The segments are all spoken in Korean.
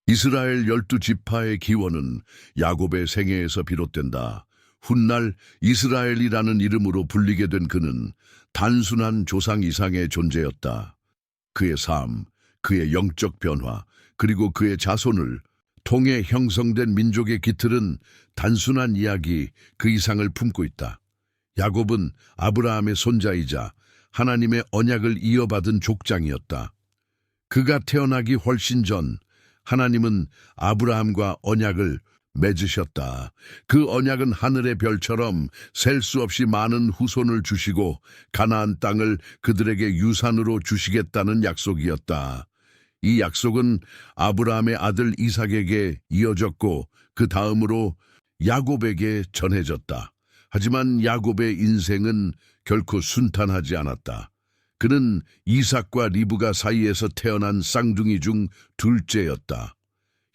이스라엘 12지파의 기원은 야곱의 생애에서 비롯된다. 훗날 이스라엘이라는 이름으로 불리게 된 그는 단순한 조상 이상의 존재였다. 그의 삶, 그의 영적 변화, 그리고 그의 자손을 통해 형성된 민족의 기틀은 단순한 이야기 그 이상을 품고 있다. 야곱은 아브라함의 손자이자 하나님의 언약을 이어받은 족장이었다. 그가 태어나기 훨씬 전 하나님은 아브라함과 언약을 맺으셨다. 그 언약은 하늘의 별처럼 셀 수 없이 많은 후손을 주시고 가나안 땅을 그들에게 유산으로 주시겠다는 약속이었다. 이 약속은 아브라함의 아들 이삭에게 이어졌고 그 다음으로 야곱에게 전해졌다. 하지만 야곱의 인생은 결코 순탄하지 않았다. 그는 이삭과 리브가 사이에서 태어난 쌍둥이 중 둘째였다.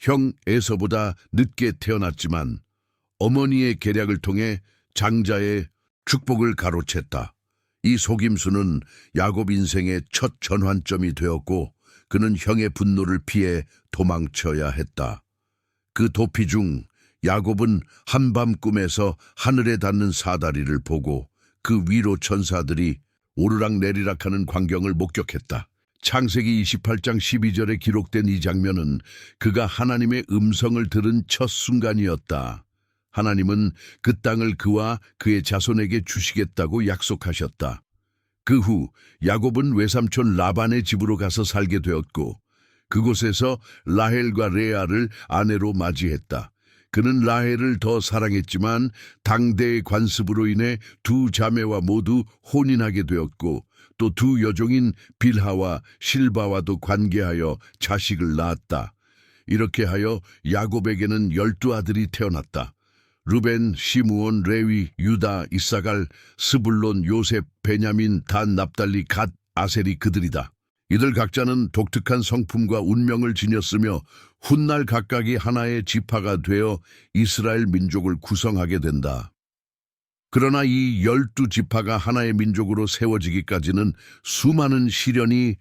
형 에서보다 늦게 태어났지만 어머니의 계략을 통해 장자의 축복을 가로챘다. 이 속임수는 야곱 인생의 첫 전환점이 되었고 그는 형의 분노를 피해 도망쳐야 했다. 그 도피 중 야곱은 한밤 꿈에서 하늘에 닿는 사다리를 보고 그 위로 천사들이 오르락내리락하는 광경을 목격했다. 창세기 28장 12절에 기록된 이 장면은 그가 하나님의 음성을 들은 첫 순간이었다. 하나님은 그 땅을 그와 그의 자손에게 주시겠다고 약속하셨다. 그 후 야곱은 외삼촌 라반의 집으로 가서 살게 되었고 그곳에서 라헬과 레아를 아내로 맞이했다. 그는 라헬을 더 사랑했지만 당대의 관습으로 인해 두 자매와 모두 혼인하게 되었고 또 두 여종인 빌하와 실바와도 관계하여 자식을 낳았다. 이렇게 하여 야곱에게는 12아들이 태어났다. 루벤, 시므온, 레위, 유다, 이사갈, 스불론, 요셉, 베냐민, 단, 납달리, 갓, 아셀이 그들이다. 이들 각자는 독특한 성품과 운명을 지녔으며 훗날 각각이 하나의 지파가 되어 이스라엘 민족을 구성하게 된다. 그러나 이 12지파가 하나의 민족으로 세워지기까지는 수많은 시련이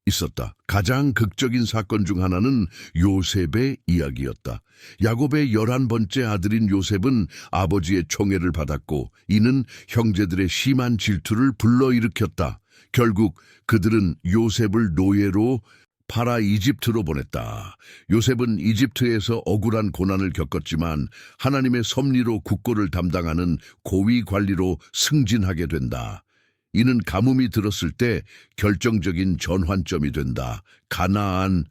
있었다. 가장 극적인 사건 중 하나는 요셉의 이야기였다. 야곱의 11번째 아들인 요셉은 아버지의 총애를 받았고 이는 형제들의 심한 질투를 불러일으켰다. 결국 그들은 요셉을 노예로 팔아 이집트로 보냈다. 요셉은 이집트에서 억울한 고난을 겪었지만 하나님의 섭리로 국고를 담당하는 고위 관리로 승진하게 된다. 이는 가뭄이 들었을 때 결정적인 전환점이 된다. 가나안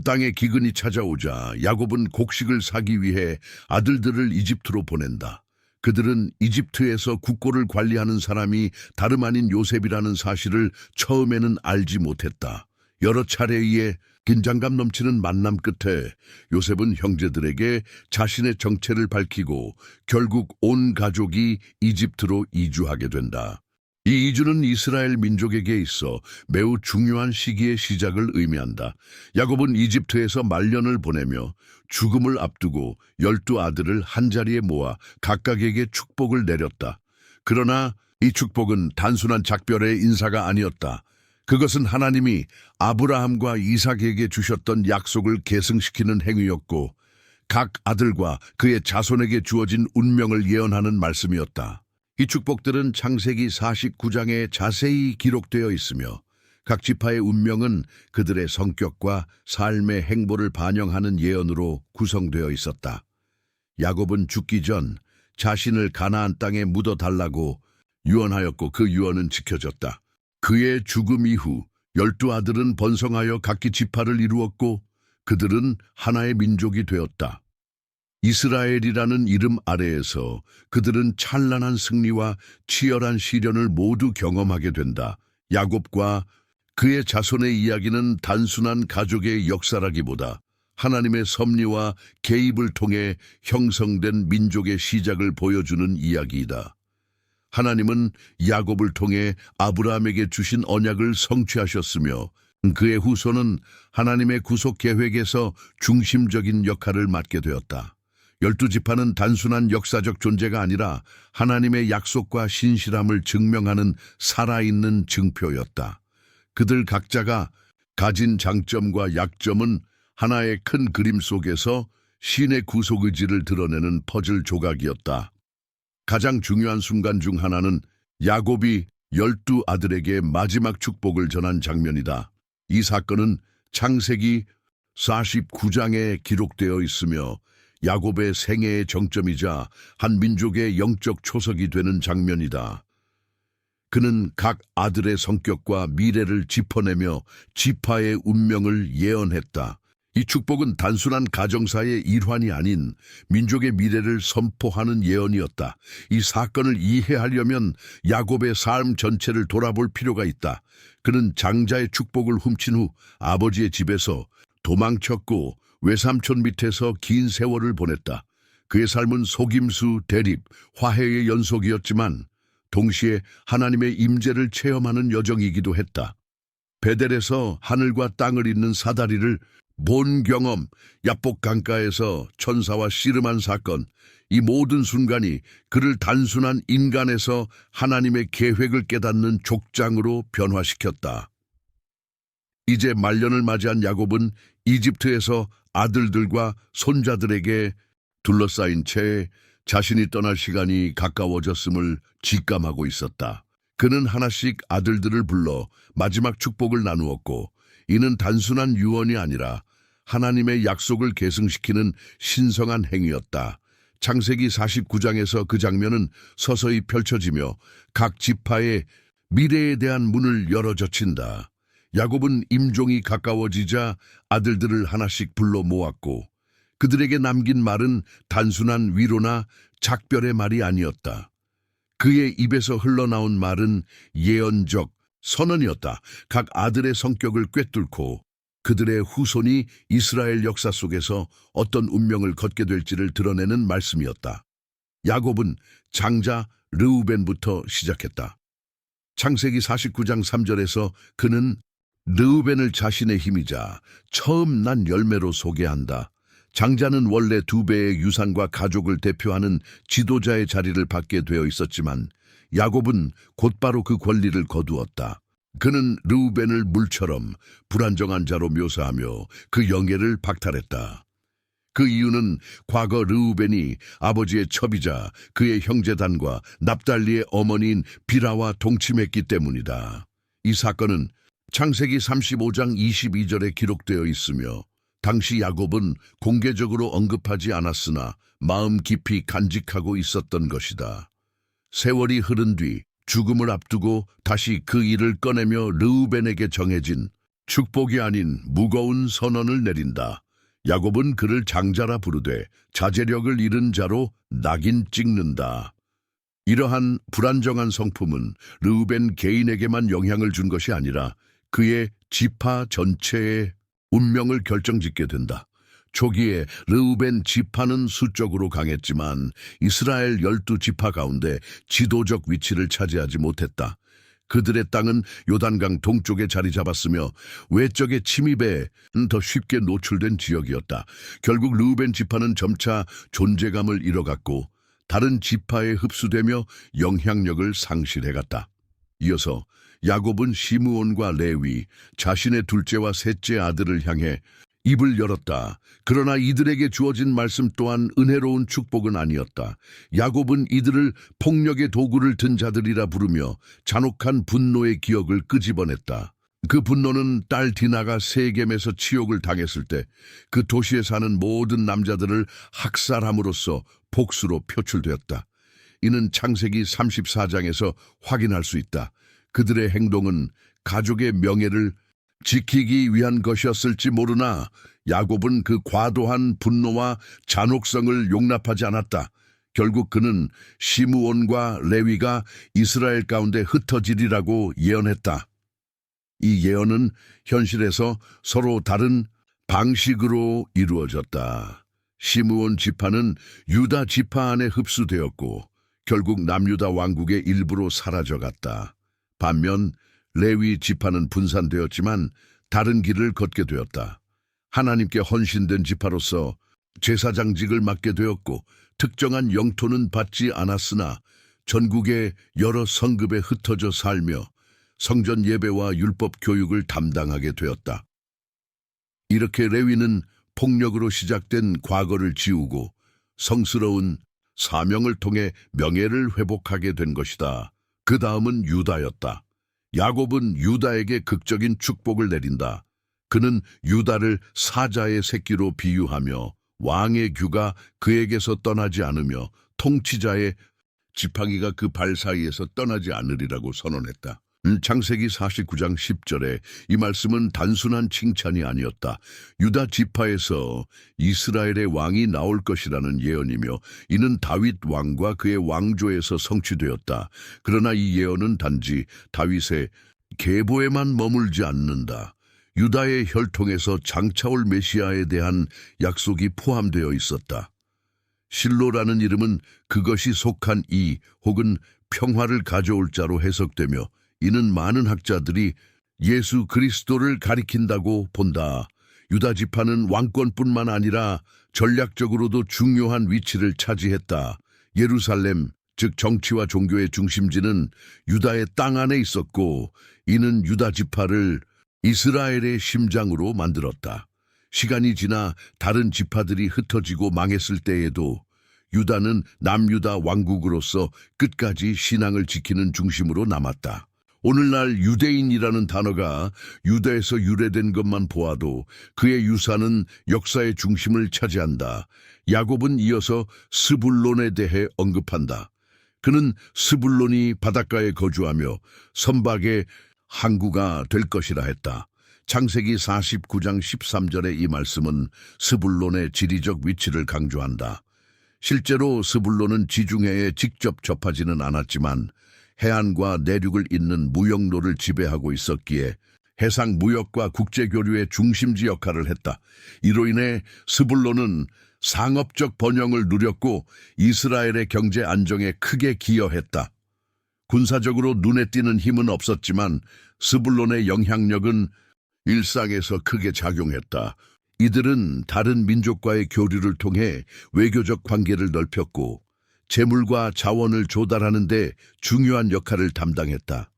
땅에 기근이 찾아오자 야곱은 곡식을 사기 위해 아들들을 이집트로 보낸다. 그들은 이집트에서 국고를 관리하는 사람이 다름 아닌 요셉이라는 사실을 처음에는 알지 못했다. 여러 차례의 긴장감 넘치는 만남 끝에 요셉은 형제들에게 자신의 정체를 밝히고 결국 온 가족이 이집트로 이주하게 된다. 이 이주는 이스라엘 민족에게 있어 매우 중요한 시기의 시작을 의미한다. 야곱은 이집트에서 말년을 보내며 죽음을 앞두고 12아들을 한자리에 모아 각각에게 축복을 내렸다. 그러나 이 축복은 단순한 작별의 인사가 아니었다. 그것은 하나님이 아브라함과 이삭에게 주셨던 약속을 계승시키는 행위였고 각 아들과 그의 자손에게 주어진 운명을 예언하는 말씀이었다. 이 축복들은 창세기 49장에 자세히 기록되어 있으며 각 지파의 운명은 그들의 성격과 삶의 행보를 반영하는 예언으로 구성되어 있었다. 야곱은 죽기 전 자신을 가나안 땅에 묻어달라고 유언하였고 그 유언은 지켜졌다. 그의 죽음 이후 12아들은 번성하여 각기 지파를 이루었고 그들은 하나의 민족이 되었다. 이스라엘이라는 이름 아래에서 그들은 찬란한 승리와 치열한 시련을 모두 경험하게 된다. 야곱과 그의 자손의 이야기는 단순한 가족의 역사라기보다 하나님의 섭리와 개입을 통해 형성된 민족의 시작을 보여주는 이야기이다. 하나님은 야곱을 통해 아브라함에게 주신 언약을 성취하셨으며 그의 후손은 하나님의 구속 계획에서 중심적인 역할을 맡게 되었다. 12지파는 단순한 역사적 존재가 아니라 하나님의 약속과 신실함을 증명하는 살아있는 증표였다. 그들 각자가 가진 장점과 약점은 하나의 큰 그림 속에서 신의 구속 의지를 드러내는 퍼즐 조각이었다. 가장 중요한 순간 중 하나는 야곱이 12 아들에게 마지막 축복을 전한 장면이다. 이 사건은 창세기 49장에 기록되어 있으며 야곱의 생애의 정점이자 한 민족의 영적 초석이 되는 장면이다. 그는 각 아들의 성격과 미래를 짚어내며 지파의 운명을 예언했다. 이 축복은 단순한 가정사의 일환이 아닌 민족의 미래를 선포하는 예언이었다. 이 사건을 이해하려면 야곱의 삶 전체를 돌아볼 필요가 있다. 그는 장자의 축복을 훔친 후 아버지의 집에서 도망쳤고 외삼촌 밑에서 긴 세월을 보냈다. 그의 삶은 속임수, 대립, 화해의 연속이었지만 동시에 하나님의 임재를 체험하는 여정이기도 했다. 베델에서 하늘과 땅을 잇는 사다리를 본 경험, 야복 강가에서 천사와 씨름한 사건, 이 모든 순간이 그를 단순한 인간에서 하나님의 계획을 깨닫는 족장으로 변화시켰다. 이제 말년을 맞이한 야곱은 이집트에서 아들들과 손자들에게 둘러싸인 채 자신이 떠날 시간이 가까워졌음을 직감하고 있었다. 그는 하나씩 아들들을 불러 마지막 축복을 나누었고 이는 단순한 유언이 아니라 하나님의 약속을 계승시키는 신성한 행위였다. 창세기 49장에서 그 장면은 서서히 펼쳐지며 각 지파의 미래에 대한 문을 열어젖힌다. 야곱은 임종이 가까워지자 아들들을 하나씩 불러 모았고 그들에게 남긴 말은 단순한 위로나 작별의 말이 아니었다. 그의 입에서 흘러나온 말은 예언적 선언이었다. 각 아들의 성격을 꿰뚫고 그들의 후손이 이스라엘 역사 속에서 어떤 운명을 걷게 될지를 드러내는 말씀이었다. 야곱은 장자 르우벤부터 시작했다. 창세기 49장 3절에서 그는 르우벤을 자신의 힘이자 처음 난 열매로 소개한다. 장자는 원래 2배의 유산과 가족을 대표하는 지도자의 자리를 받게 되어 있었지만 야곱은 곧바로 그 권리를 거두었다. 그는 르우벤을 물처럼 불안정한 자로 묘사하며 그 영예를 박탈했다. 그 이유는 과거 르우벤이 아버지의 첩이자 그의 형제단과 납달리의 어머니인 비라와 동침했기 때문이다. 이 사건은 창세기 35장 22절에 기록되어 있으며 당시 야곱은 공개적으로 언급하지 않았으나 마음 깊이 간직하고 있었던 것이다. 세월이 흐른 뒤 죽음을 앞두고 다시 그 일을 꺼내며 르우벤에게 정해진 축복이 아닌 무거운 선언을 내린다. 야곱은 그를 장자라 부르되 자제력을 잃은 자로 낙인 찍는다. 이러한 불안정한 성품은 르우벤 개인에게만 영향을 준 것이 아니라 그의 지파 전체의 운명을 결정짓게 된다. 초기에 르우벤 지파는 수적으로 강했지만 이스라엘 12지파 가운데 지도적 위치를 차지하지 못했다. 그들의 땅은 요단강 동쪽에 자리 잡았으며 외적의 침입에 더 쉽게 노출된 지역이었다. 결국 르우벤 지파는 점차 존재감을 잃어갔고 다른 지파에 흡수되며 영향력을 상실해갔다. 이어서 야곱은 시므온과 레위, 자신의 둘째와 셋째 아들을 향해 입을 열었다. 그러나 이들에게 주어진 말씀 또한 은혜로운 축복은 아니었다. 야곱은 이들을 폭력의 도구를 든 자들이라 부르며 잔혹한 분노의 기억을 끄집어냈다. 그 분노는 딸 디나가 세겜에서 치욕을 당했을 때 그 도시에 사는 모든 남자들을 학살함으로써 복수로 표출되었다. 이는 창세기 34장에서 확인할 수 있다. 그들의 행동은 가족의 명예를 지키기 위한 것이었을지 모르나 야곱은 그 과도한 분노와 잔혹성을 용납하지 않았다. 결국 그는 시므온과 레위가 이스라엘 가운데 흩어지리라고 예언했다. 이 예언은 현실에서 서로 다른 방식으로 이루어졌다. 시므온 지파는 유다 지파 안에 흡수되었고 결국 남유다 왕국의 일부로 사라져갔다. 반면 레위 지파는 분산되었지만 다른 길을 걷게 되었다. 하나님께 헌신된 지파로서 제사장직을 맡게 되었고 특정한 영토는 받지 않았으나 전국의 여러 성급에 흩어져 살며 성전 예배와 율법 교육을 담당하게 되었다. 이렇게 레위는 폭력으로 시작된 과거를 지우고 성스러운 사명을 통해 명예를 회복하게 된 것이다. 그 다음은 유다였다. 야곱은 유다에게 극적인 축복을 내린다. 그는 유다를 사자의 새끼로 비유하며 왕의 규가 그에게서 떠나지 않으며 통치자의 지팡이가 그 발 사이에서 떠나지 않으리라고 선언했다. 창세기 49장 10절에 이 말씀은 단순한 칭찬이 아니었다. 유다 지파에서 이스라엘의 왕이 나올 것이라는 예언이며 이는 다윗 왕과 그의 왕조에서 성취되었다. 그러나 이 예언은 단지 다윗의 계보에만 머물지 않는다. 유다의 혈통에서 장차올 메시아에 대한 약속이 포함되어 있었다. 실로라는 이름은 그것이 속한 이 혹은 평화를 가져올 자로 해석되며 이는 많은 학자들이 예수 그리스도를 가리킨다고 본다. 유다 지파는 왕권뿐만 아니라 전략적으로도 중요한 위치를 차지했다. 예루살렘, 즉 정치와 종교의 중심지는 유다의 땅 안에 있었고 이는 유다 지파를 이스라엘의 심장으로 만들었다. 시간이 지나 다른 지파들이 흩어지고 망했을 때에도 유다는 남유다 왕국으로서 끝까지 신앙을 지키는 중심으로 남았다. 오늘날 유대인이라는 단어가 유다에서 유래된 것만 보아도 그의 유산은 역사의 중심을 차지한다. 야곱은 이어서 스불론에 대해 언급한다. 그는 스불론이 바닷가에 거주하며 선박의 항구가 될 것이라 했다. 창세기 49장 13절의 이 말씀은 스불론의 지리적 위치를 강조한다. 실제로 스불론은 지중해에 직접 접하지는 않았지만 해안과 내륙을 잇는 무역로를 지배하고 있었기에 해상 무역과 국제교류의 중심지 역할을 했다. 이로 인해 스불론은 상업적 번영을 누렸고 이스라엘의 경제 안정에 크게 기여했다. 군사적으로 눈에 띄는 힘은 없었지만 스불론의 영향력은 일상에서 크게 작용했다. 이들은 다른 민족과의 교류를 통해 외교적 관계를 넓혔고 재물과 자원을 조달하는 데 중요한 역할을 담당했다.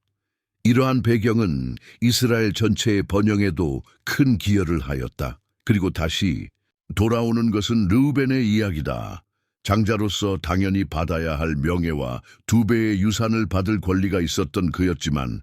이러한 배경은 이스라엘 전체의 번영에도 큰 기여를 하였다. 그리고 다시 돌아오는 것은 르우벤의 이야기다. 장자로서 당연히 받아야 할 명예와 2배의 유산을 받을 권리가 있었던 그였지만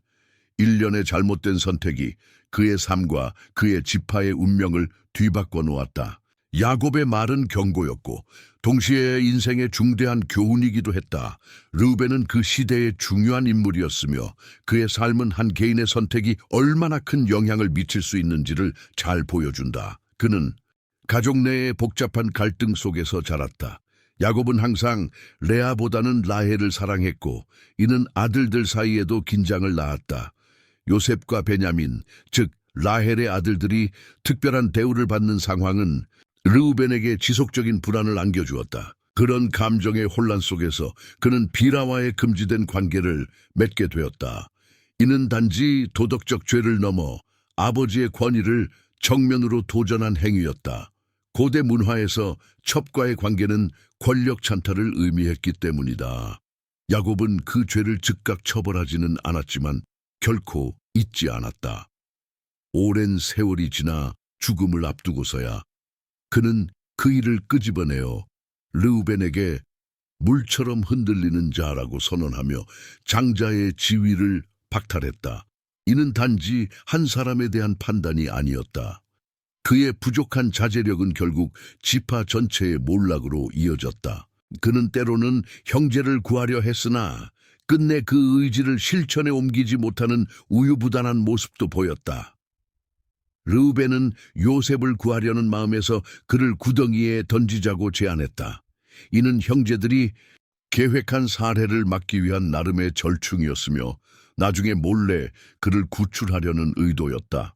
일련의 잘못된 선택이 그의 삶과 그의 지파의 운명을 뒤바꿔 놓았다. 야곱의 말은 경고였고 동시에 인생의 중대한 교훈이기도 했다. 르우벤은 그 시대의 중요한 인물이었으며 그의 삶은 한 개인의 선택이 얼마나 큰 영향을 미칠 수 있는지를 잘 보여준다. 그는 가족 내의 복잡한 갈등 속에서 자랐다. 야곱은 항상 레아보다는 라헬을 사랑했고 이는 아들들 사이에도 긴장을 낳았다. 요셉과 베냐민, 즉 라헬의 아들들이 특별한 대우를 받는 상황은 르우벤에게 지속적인 불안을 안겨주었다. 그런 감정의 혼란 속에서 그는 비라와의 금지된 관계를 맺게 되었다. 이는 단지 도덕적 죄를 넘어 아버지의 권위를 정면으로 도전한 행위였다. 고대 문화에서 첩과의 관계는 권력 찬탈을 의미했기 때문이다. 야곱은 그 죄를 즉각 처벌하지는 않았지만 결코 잊지 않았다. 오랜 세월이 지나 죽음을 앞두고서야 그는 그 일을 끄집어내어 르우벤에게 물처럼 흔들리는 자라고 선언하며 장자의 지위를 박탈했다. 이는 단지 한 사람에 대한 판단이 아니었다. 그의 부족한 자제력은 결국 지파 전체의 몰락으로 이어졌다. 그는 때로는 형제를 구하려 했으나 끝내 그 의지를 실천에 옮기지 못하는 우유부단한 모습도 보였다. 르우벤은 요셉을 구하려는 마음에서 그를 구덩이에 던지자고 제안했다. 이는 형제들이 계획한 살해를 막기 위한 나름의 절충이었으며 나중에 몰래 그를 구출하려는 의도였다.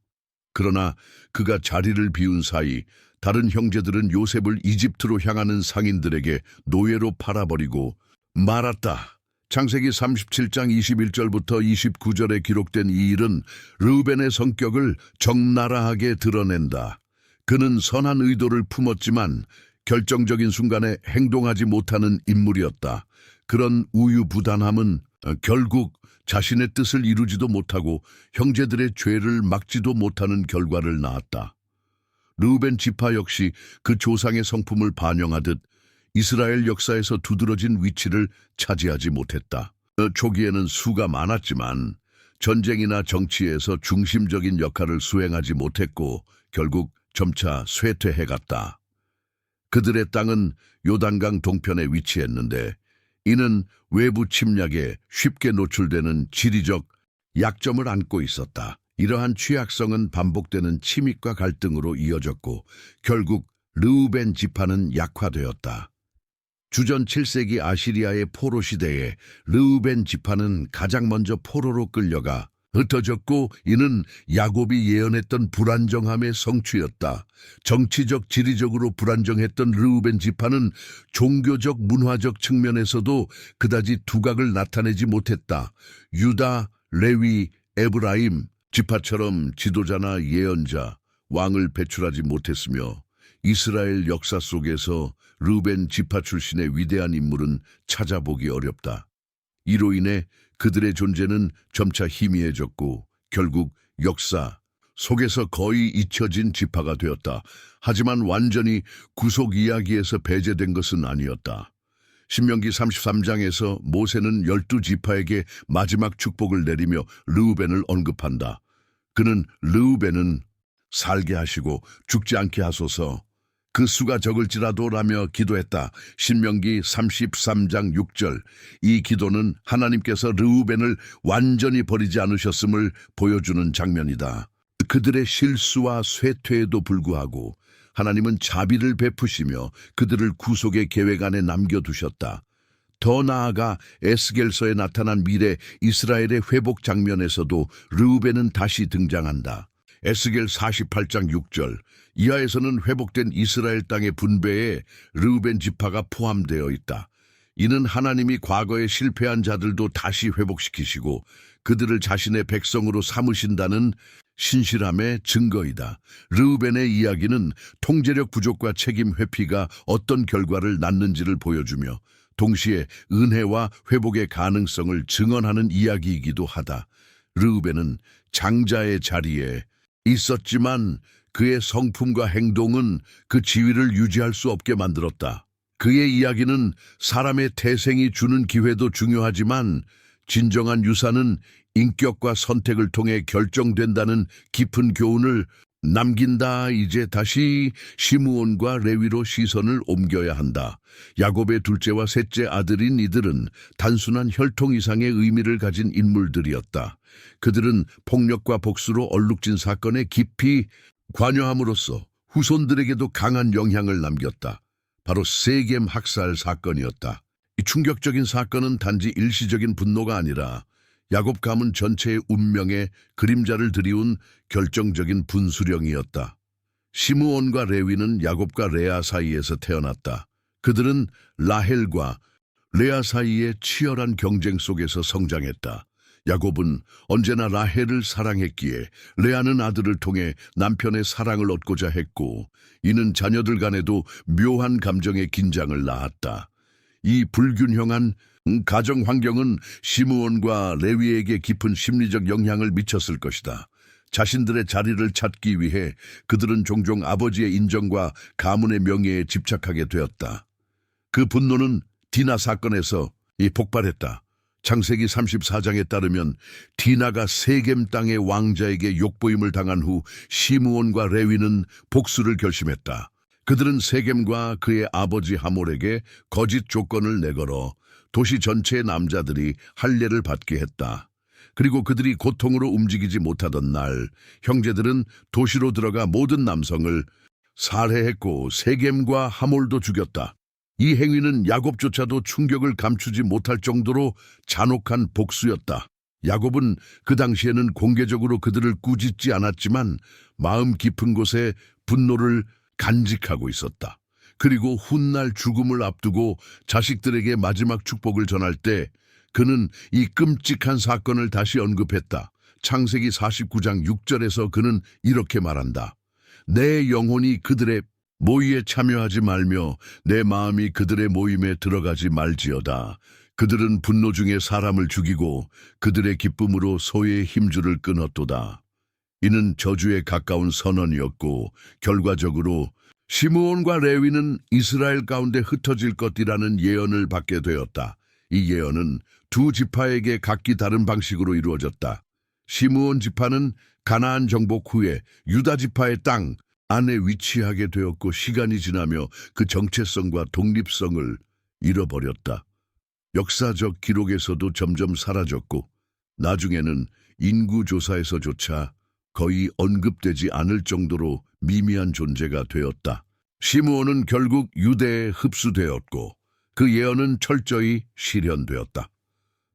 그러나 그가 자리를 비운 사이 다른 형제들은 요셉을 이집트로 향하는 상인들에게 노예로 팔아버리고 말았다. 창세기 37장 21절부터 29절에 기록된 이 일은 르우벤의 성격을 적나라하게 드러낸다. 그는 선한 의도를 품었지만 결정적인 순간에 행동하지 못하는 인물이었다. 그런 우유부단함은 결국 자신의 뜻을 이루지도 못하고 형제들의 죄를 막지도 못하는 결과를 낳았다. 르우벤 지파 역시 그 조상의 성품을 반영하듯 이스라엘 역사에서 두드러진 위치를 차지하지 못했다. 초기에는 수가 많았지만 전쟁이나 정치에서 중심적인 역할을 수행하지 못했고 결국 점차 쇠퇴해갔다. 그들의 땅은 요단강 동편에 위치했는데 이는 외부 침략에 쉽게 노출되는 지리적 약점을 안고 있었다. 이러한 취약성은 반복되는 침입과 갈등으로 이어졌고 결국 르우벤 지파는 약화되었다. 주전 7세기 아시리아의 포로 시대에 르우벤 지파는 가장 먼저 포로로 끌려가 흩어졌고 이는 야곱이 예언했던 불안정함의 성취였다. 정치적 지리적으로 불안정했던 르우벤 지파는 종교적 문화적 측면에서도 그다지 두각을 나타내지 못했다. 유다, 레위, 에브라임 지파처럼 지도자나 예언자, 왕을 배출하지 못했으며 이스라엘 역사 속에서 르우벤 지파 출신의 위대한 인물은 찾아보기 어렵다. 이로 인해 그들의 존재는 점차 희미해졌고 결국 역사 속에서 거의 잊혀진 지파가 되었다. 하지만 완전히 구속 이야기에서 배제된 것은 아니었다. 신명기 33장에서 모세는 12지파에게 마지막 축복을 내리며 르우벤을 언급한다. 그는 르우벤은 살게 하시고 죽지 않게 하소서, 그 수가 적을지라도 라며 기도했다. 신명기 33장 6절. 이 기도는 하나님께서 르우벤을 완전히 버리지 않으셨음을 보여주는 장면이다. 그들의 실수와 쇠퇴에도 불구하고 하나님은 자비를 베푸시며 그들을 구속의 계획 안에 남겨두셨다. 더 나아가 에스겔서에 나타난 미래 이스라엘의 회복 장면에서도 르우벤은 다시 등장한다. 에스겔 48장 6절. 이하에서는 회복된 이스라엘 땅의 분배에 르우벤 지파가 포함되어 있다. 이는 하나님이 과거에 실패한 자들도 다시 회복시키시고 그들을 자신의 백성으로 삼으신다는 신실함의 증거이다. 르우벤의 이야기는 통제력 부족과 책임 회피가 어떤 결과를 낳는지를 보여주며 동시에 은혜와 회복의 가능성을 증언하는 이야기이기도 하다. 르우벤은 장자의 자리에 있었지만 그의 성품과 행동은 그 지위를 유지할 수 없게 만들었다. 그의 이야기는 사람의 태생이 주는 기회도 중요하지만 진정한 유산은 인격과 선택을 통해 결정된다는 깊은 교훈을 남긴다. 이제 다시 시므온과 레위로 시선을 옮겨야 한다. 야곱의 둘째와 셋째 아들인 이들은 단순한 혈통 이상의 의미를 가진 인물들이었다. 그들은 폭력과 복수로 얼룩진 사건에 깊이 관여함으로써 후손들에게도 강한 영향을 남겼다. 바로 세겜 학살 사건이었다. 이 충격적인 사건은 단지 일시적인 분노가 아니라 야곱 가문 전체의 운명에 그림자를 들이운 결정적인 분수령이었다. 시므온과 레위는 야곱과 레아 사이에서 태어났다. 그들은 라헬과 레아 사이의 치열한 경쟁 속에서 성장했다. 야곱은 언제나 라헬을 사랑했기에 레아는 아들을 통해 남편의 사랑을 얻고자 했고 이는 자녀들 간에도 묘한 감정의 긴장을 낳았다. 이 불균형한 가정 환경은 시므온과 레위에게 깊은 심리적 영향을 미쳤을 것이다. 자신들의 자리를 찾기 위해 그들은 종종 아버지의 인정과 가문의 명예에 집착하게 되었다. 그 분노는 디나 사건에서 폭발했다. 창세기 34장에 따르면 디나가 세겜 땅의 왕자에게 욕보임을 당한 후 시므온과 레위는 복수를 결심했다. 그들은 세겜과 그의 아버지 하몰에게 거짓 조건을 내걸어 도시 전체의 남자들이 할례를 받게 했다. 그리고 그들이 고통으로 움직이지 못하던 날 형제들은 도시로 들어가 모든 남성을 살해했고 세겜과 하몰도 죽였다. 이 행위는 야곱조차도 충격을 감추지 못할 정도로 잔혹한 복수였다. 야곱은 그 당시에는 공개적으로 그들을 꾸짖지 않았지만 마음 깊은 곳에 분노를 간직하고 있었다. 그리고 훗날 죽음을 앞두고 자식들에게 마지막 축복을 전할 때 그는 이 끔찍한 사건을 다시 언급했다. 창세기 49장 6절에서 그는 이렇게 말한다. 내 영혼이 그들의 모의에 참여하지 말며 내 마음이 그들의 모임에 들어가지 말지어다. 그들은 분노 중에 사람을 죽이고 그들의 기쁨으로 소의 힘줄을 끊었도다. 이는 저주에 가까운 선언이었고 결과적으로 시므온과 레위는 이스라엘 가운데 흩어질 것이라는 예언을 받게 되었다. 이 예언은 두 지파에게 각기 다른 방식으로 이루어졌다. 시므온 지파는 가나안 정복 후에 유다 지파의 땅 안에 위치하게 되었고 시간이 지나며 그 정체성과 독립성을 잃어버렸다. 역사적 기록에서도 점점 사라졌고 나중에는 인구조사에서조차 거의 언급되지 않을 정도로 미미한 존재가 되었다. 시므온은 결국 유대에 흡수되었고 그 예언은 철저히 실현되었다.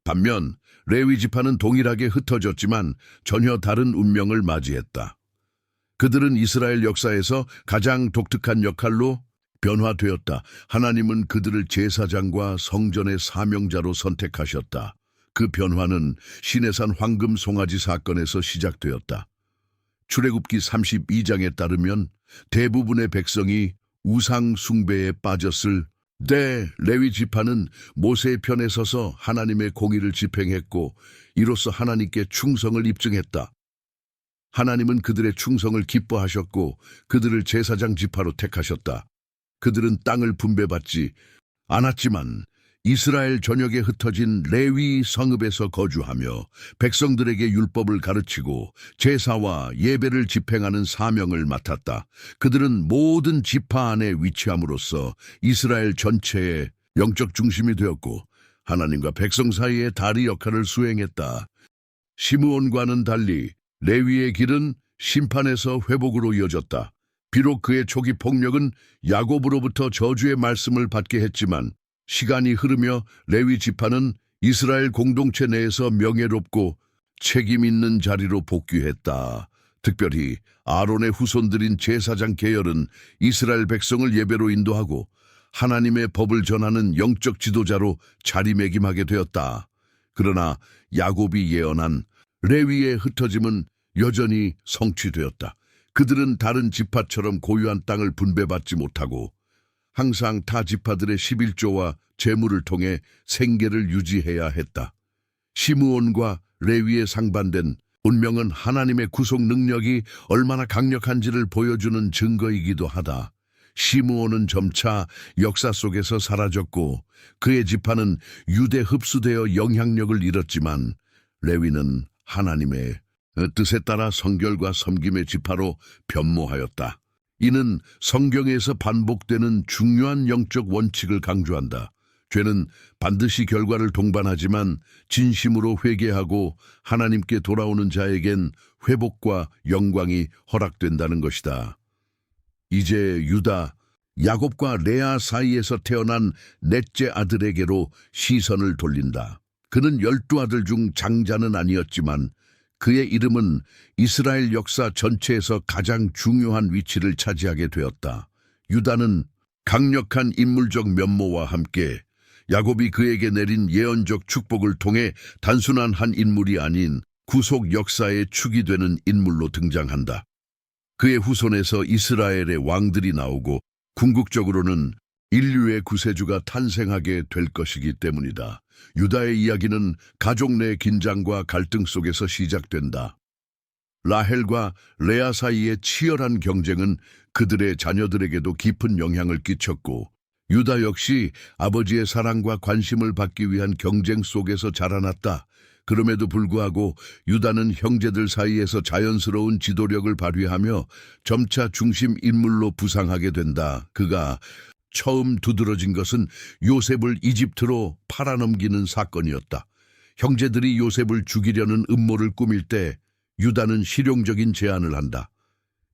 반면 레위 지파는 동일하게 흩어졌지만 전혀 다른 운명을 맞이했다. 그들은 이스라엘 역사에서 가장 독특한 역할로 변화되었다. 하나님은 그들을 제사장과 성전의 사명자로 선택하셨다. 그 변화는 시내산 황금 송아지 사건에서 시작되었다. 출애굽기 32장에 따르면 대부분의 백성이 우상 숭배에 빠졌을 때 레위 지파는 모세의 편에 서서 하나님의 공의를 집행했고 이로써 하나님께 충성을 입증했다. 하나님은 그들의 충성을 기뻐하셨고 그들을 제사장 지파로 택하셨다. 그들은 땅을 분배받지 않았지만 이스라엘 전역에 흩어진 레위 성읍에서 거주하며 백성들에게 율법을 가르치고 제사와 예배를 집행하는 사명을 맡았다. 그들은 모든 지파 안에 위치함으로써 이스라엘 전체의 영적 중심이 되었고 하나님과 백성 사이의 다리 역할을 수행했다. 시므온과는 달리 레위의 길은 심판에서 회복으로 이어졌다. 비록 그의 초기 폭력은 야곱으로부터 저주의 말씀을 받게 했지만 시간이 흐르며 레위 지파는 이스라엘 공동체 내에서 명예롭고 책임 있는 자리로 복귀했다. 특별히 아론의 후손들인 제사장 계열은 이스라엘 백성을 예배로 인도하고 하나님의 법을 전하는 영적 지도자로 자리매김하게 되었다. 그러나 야곱이 예언한 레위의 흩어짐은 여전히 성취되었다. 그들은 다른 지파처럼 고유한 땅을 분배받지 못하고 항상 타 지파들의 11조와 재물을 통해 생계를 유지해야 했다. 시므온과 레위의 상반된 운명은 하나님의 구속 능력이 얼마나 강력한지를 보여주는 증거이기도 하다. 시므온은 점차 역사 속에서 사라졌고 그의 지파는 유대 흡수되어 영향력을 잃었지만 레위는 하나님의 뜻에 따라 성결과 섬김의 지파로 변모하였다. 이는 성경에서 반복되는 중요한 영적 원칙을 강조한다. 죄는 반드시 결과를 동반하지만 진심으로 회개하고 하나님께 돌아오는 자에겐 회복과 영광이 허락된다는 것이다. 이제 유다, 야곱과 레아 사이에서 태어난 넷째 아들에게로 시선을 돌린다. 그는 12아들 중 장자는 아니었지만 그의 이름은 이스라엘 역사 전체에서 가장 중요한 위치를 차지하게 되었다. 유다는 강력한 인물적 면모와 함께 야곱이 그에게 내린 예언적 축복을 통해 단순한 한 인물이 아닌 구속 역사의 축이 되는 인물로 등장한다. 그의 후손에서 이스라엘의 왕들이 나오고 궁극적으로는 인류의 구세주가 탄생하게 될 것이기 때문이다. 유다의 이야기는 가족 내 긴장과 갈등 속에서 시작된다. 라헬과 레아 사이의 치열한 경쟁은 그들의 자녀들에게도 깊은 영향을 끼쳤고 유다 역시 아버지의 사랑과 관심을 받기 위한 경쟁 속에서 자라났다. 그럼에도 불구하고 유다는 형제들 사이에서 자연스러운 지도력을 발휘하며 점차 중심 인물로 부상하게 된다. 그가 처음 두드러진 것은 요셉을 이집트로 팔아넘기는 사건이었다. 형제들이 요셉을 죽이려는 음모를 꾸밀 때 유다는 실용적인 제안을 한다.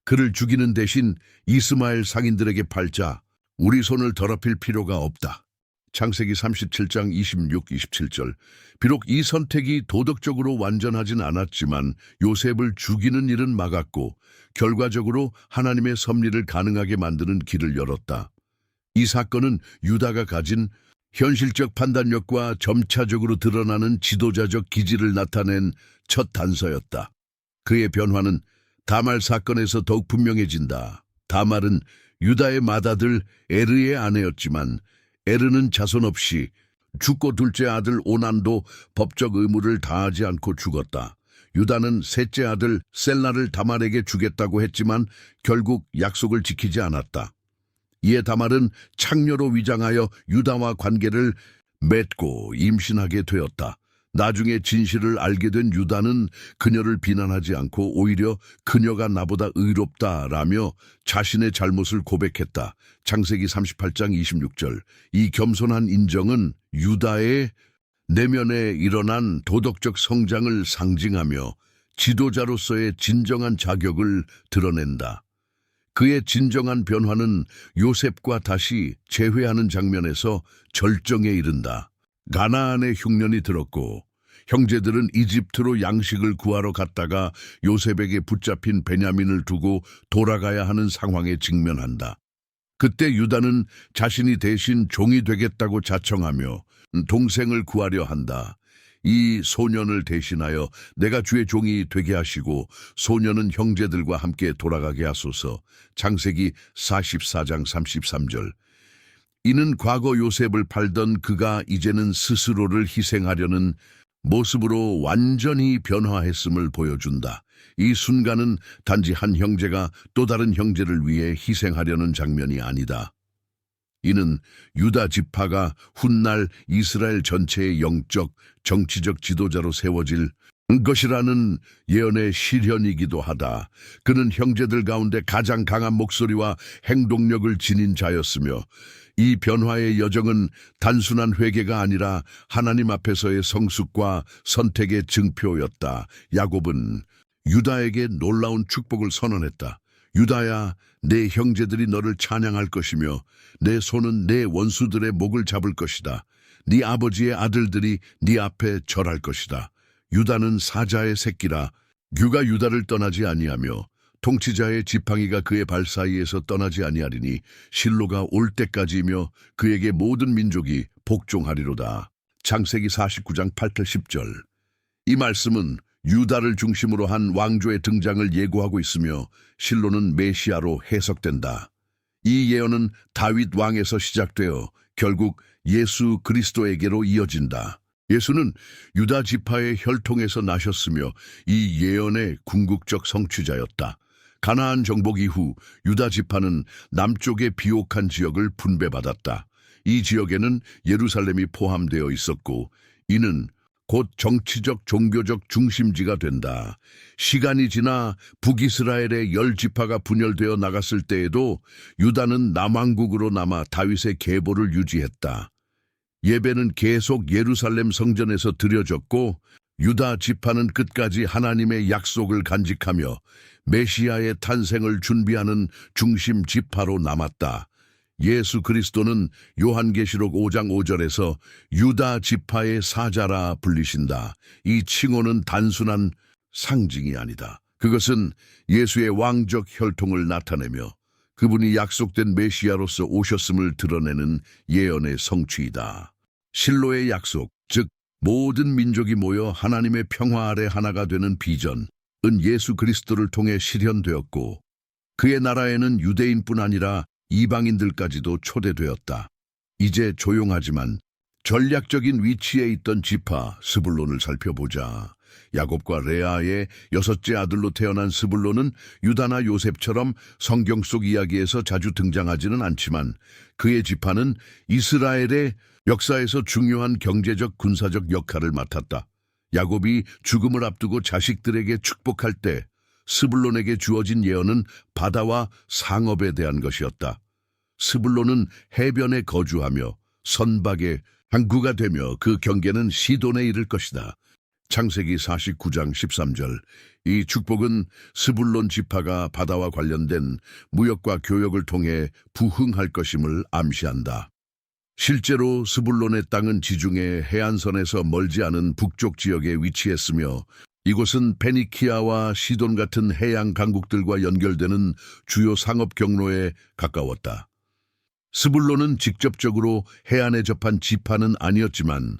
그를 죽이는 대신 이스마엘 상인들에게 팔자. 우리 손을 더럽힐 필요가 없다. 창세기 37장 26, 27절. 비록 이 선택이 도덕적으로 완전하진 않았지만 요셉을 죽이는 일은 막았고 결과적으로 하나님의 섭리를 가능하게 만드는 길을 열었다. 이 사건은 유다가 가진 현실적 판단력과 점차적으로 드러나는 지도자적 기질을 나타낸 첫 단서였다. 그의 변화는 다말 사건에서 더욱 분명해진다. 다말은 유다의 맏아들 에르의 아내였지만 에르는 자손 없이 죽고 둘째 아들 오난도 법적 의무를 다하지 않고 죽었다. 유다는 셋째 아들 셀나를 다말에게 주겠다고 했지만 결국 약속을 지키지 않았다. 이에 다말은 창녀로 위장하여 유다와 관계를 맺고 임신하게 되었다. 나중에 진실을 알게 된 유다는 그녀를 비난하지 않고 오히려 그녀가 나보다 의롭다라며 자신의 잘못을 고백했다. 창세기 38장 26절. 이 겸손한 인정은 유다의 내면에 일어난 도덕적 성장을 상징하며 지도자로서의 진정한 자격을 드러낸다. 그의 진정한 변화는 요셉과 다시 재회하는 장면에서 절정에 이른다. 가나안의 흉년이 들었고 형제들은 이집트로 양식을 구하러 갔다가 요셉에게 붙잡힌 베냐민을 두고 돌아가야 하는 상황에 직면한다. 그때 유다는 자신이 대신 종이 되겠다고 자청하며 동생을 구하려 한다. 이 소년을 대신하여 내가 주의 종이 되게 하시고 소년은 형제들과 함께 돌아가게 하소서. 창세기 44장 33절. 이는 과거 요셉을 팔던 그가 이제는 스스로를 희생하려는 모습으로 완전히 변화했음을 보여준다. 이 순간은 단지 한 형제가 또 다른 형제를 위해 희생하려는 장면이 아니다. 이는 유다 지파가 훗날 이스라엘 전체의 영적, 정치적 지도자로 세워질 것이라는 예언의 실현이기도 하다. 그는 형제들 가운데 가장 강한 목소리와 행동력을 지닌 자였으며 이 변화의 여정은 단순한 회개가 아니라 하나님 앞에서의 성숙과 선택의 증표였다. 야곱은 유다에게 놀라운 축복을 선언했다. 유다야, 내 형제들이 너를 찬양할 것이며 내 손은 내 원수들의 목을 잡을 것이다. 네 아버지의 아들들이 네 앞에 절할 것이다. 유다는 사자의 새끼라. 그가 유다를 떠나지 아니하며 통치자의 지팡이가 그의 발 사이에서 떠나지 아니하리니 실로가 올 때까지이며 그에게 모든 민족이 복종하리로다. 창세기 49장 8절 10절. 이 말씀은 유다를 중심으로 한 왕조의 등장을 예고하고 있으며 실로는 메시아로 해석된다. 이 예언은 다윗 왕에서 시작되어 결국 예수 그리스도에게로 이어진다. 예수는 유다 지파의 혈통에서 나셨으며 이 예언의 궁극적 성취자였다. 가나안 정복 이후 유다 지파는 남쪽의 비옥한 지역을 분배받았다. 이 지역에는 예루살렘이 포함되어 있었고 이는 곧 정치적 종교적 중심지가 된다. 시간이 지나 북이스라엘의 10지파가 분열되어 나갔을 때에도 유다는 남왕국으로 남아 다윗의 계보를 유지했다. 예배는 계속 예루살렘 성전에서 드려졌고 유다 지파는 끝까지 하나님의 약속을 간직하며 메시아의 탄생을 준비하는 중심 지파로 남았다. 예수 그리스도는 요한계시록 5장 5절에서 유다 지파의 사자라 불리신다. 이 칭호는 단순한 상징이 아니다. 그것은 예수의 왕적 혈통을 나타내며 그분이 약속된 메시아로서 오셨음을 드러내는 예언의 성취이다. 실로의 약속, 즉 모든 민족이 모여 하나님의 평화 아래 하나가 되는 비전은 예수 그리스도를 통해 실현되었고 그의 나라에는 유대인뿐 아니라 이방인들까지도 초대되었다. 이제 조용하지만 전략적인 위치에 있던 지파 스불론을 살펴보자. 야곱과 레아의 6째 아들로 태어난 스불론은 유다나 요셉처럼 성경 속 이야기에서 자주 등장하지는 않지만 그의 지파는 이스라엘의 역사에서 중요한 경제적 군사적 역할을 맡았다. 야곱이 죽음을 앞두고 자식들에게 축복할 때 스불론에게 주어진 예언은 바다와 상업에 대한 것이었다. 스불론은 해변에 거주하며 선박의 항구가 되며 그 경계는 시돈에 이를 것이다. 창세기 49장 13절. 이 축복은 스불론 지파가 바다와 관련된 무역과 교역을 통해 부흥할 것임을 암시한다. 실제로 스불론의 땅은 지중해 해안선에서 멀지 않은 북쪽 지역에 위치했으며 이곳은 페니키아와 시돈 같은 해양 강국들과 연결되는 주요 상업 경로에 가까웠다. 스불론은 직접적으로 해안에 접한 지파는 아니었지만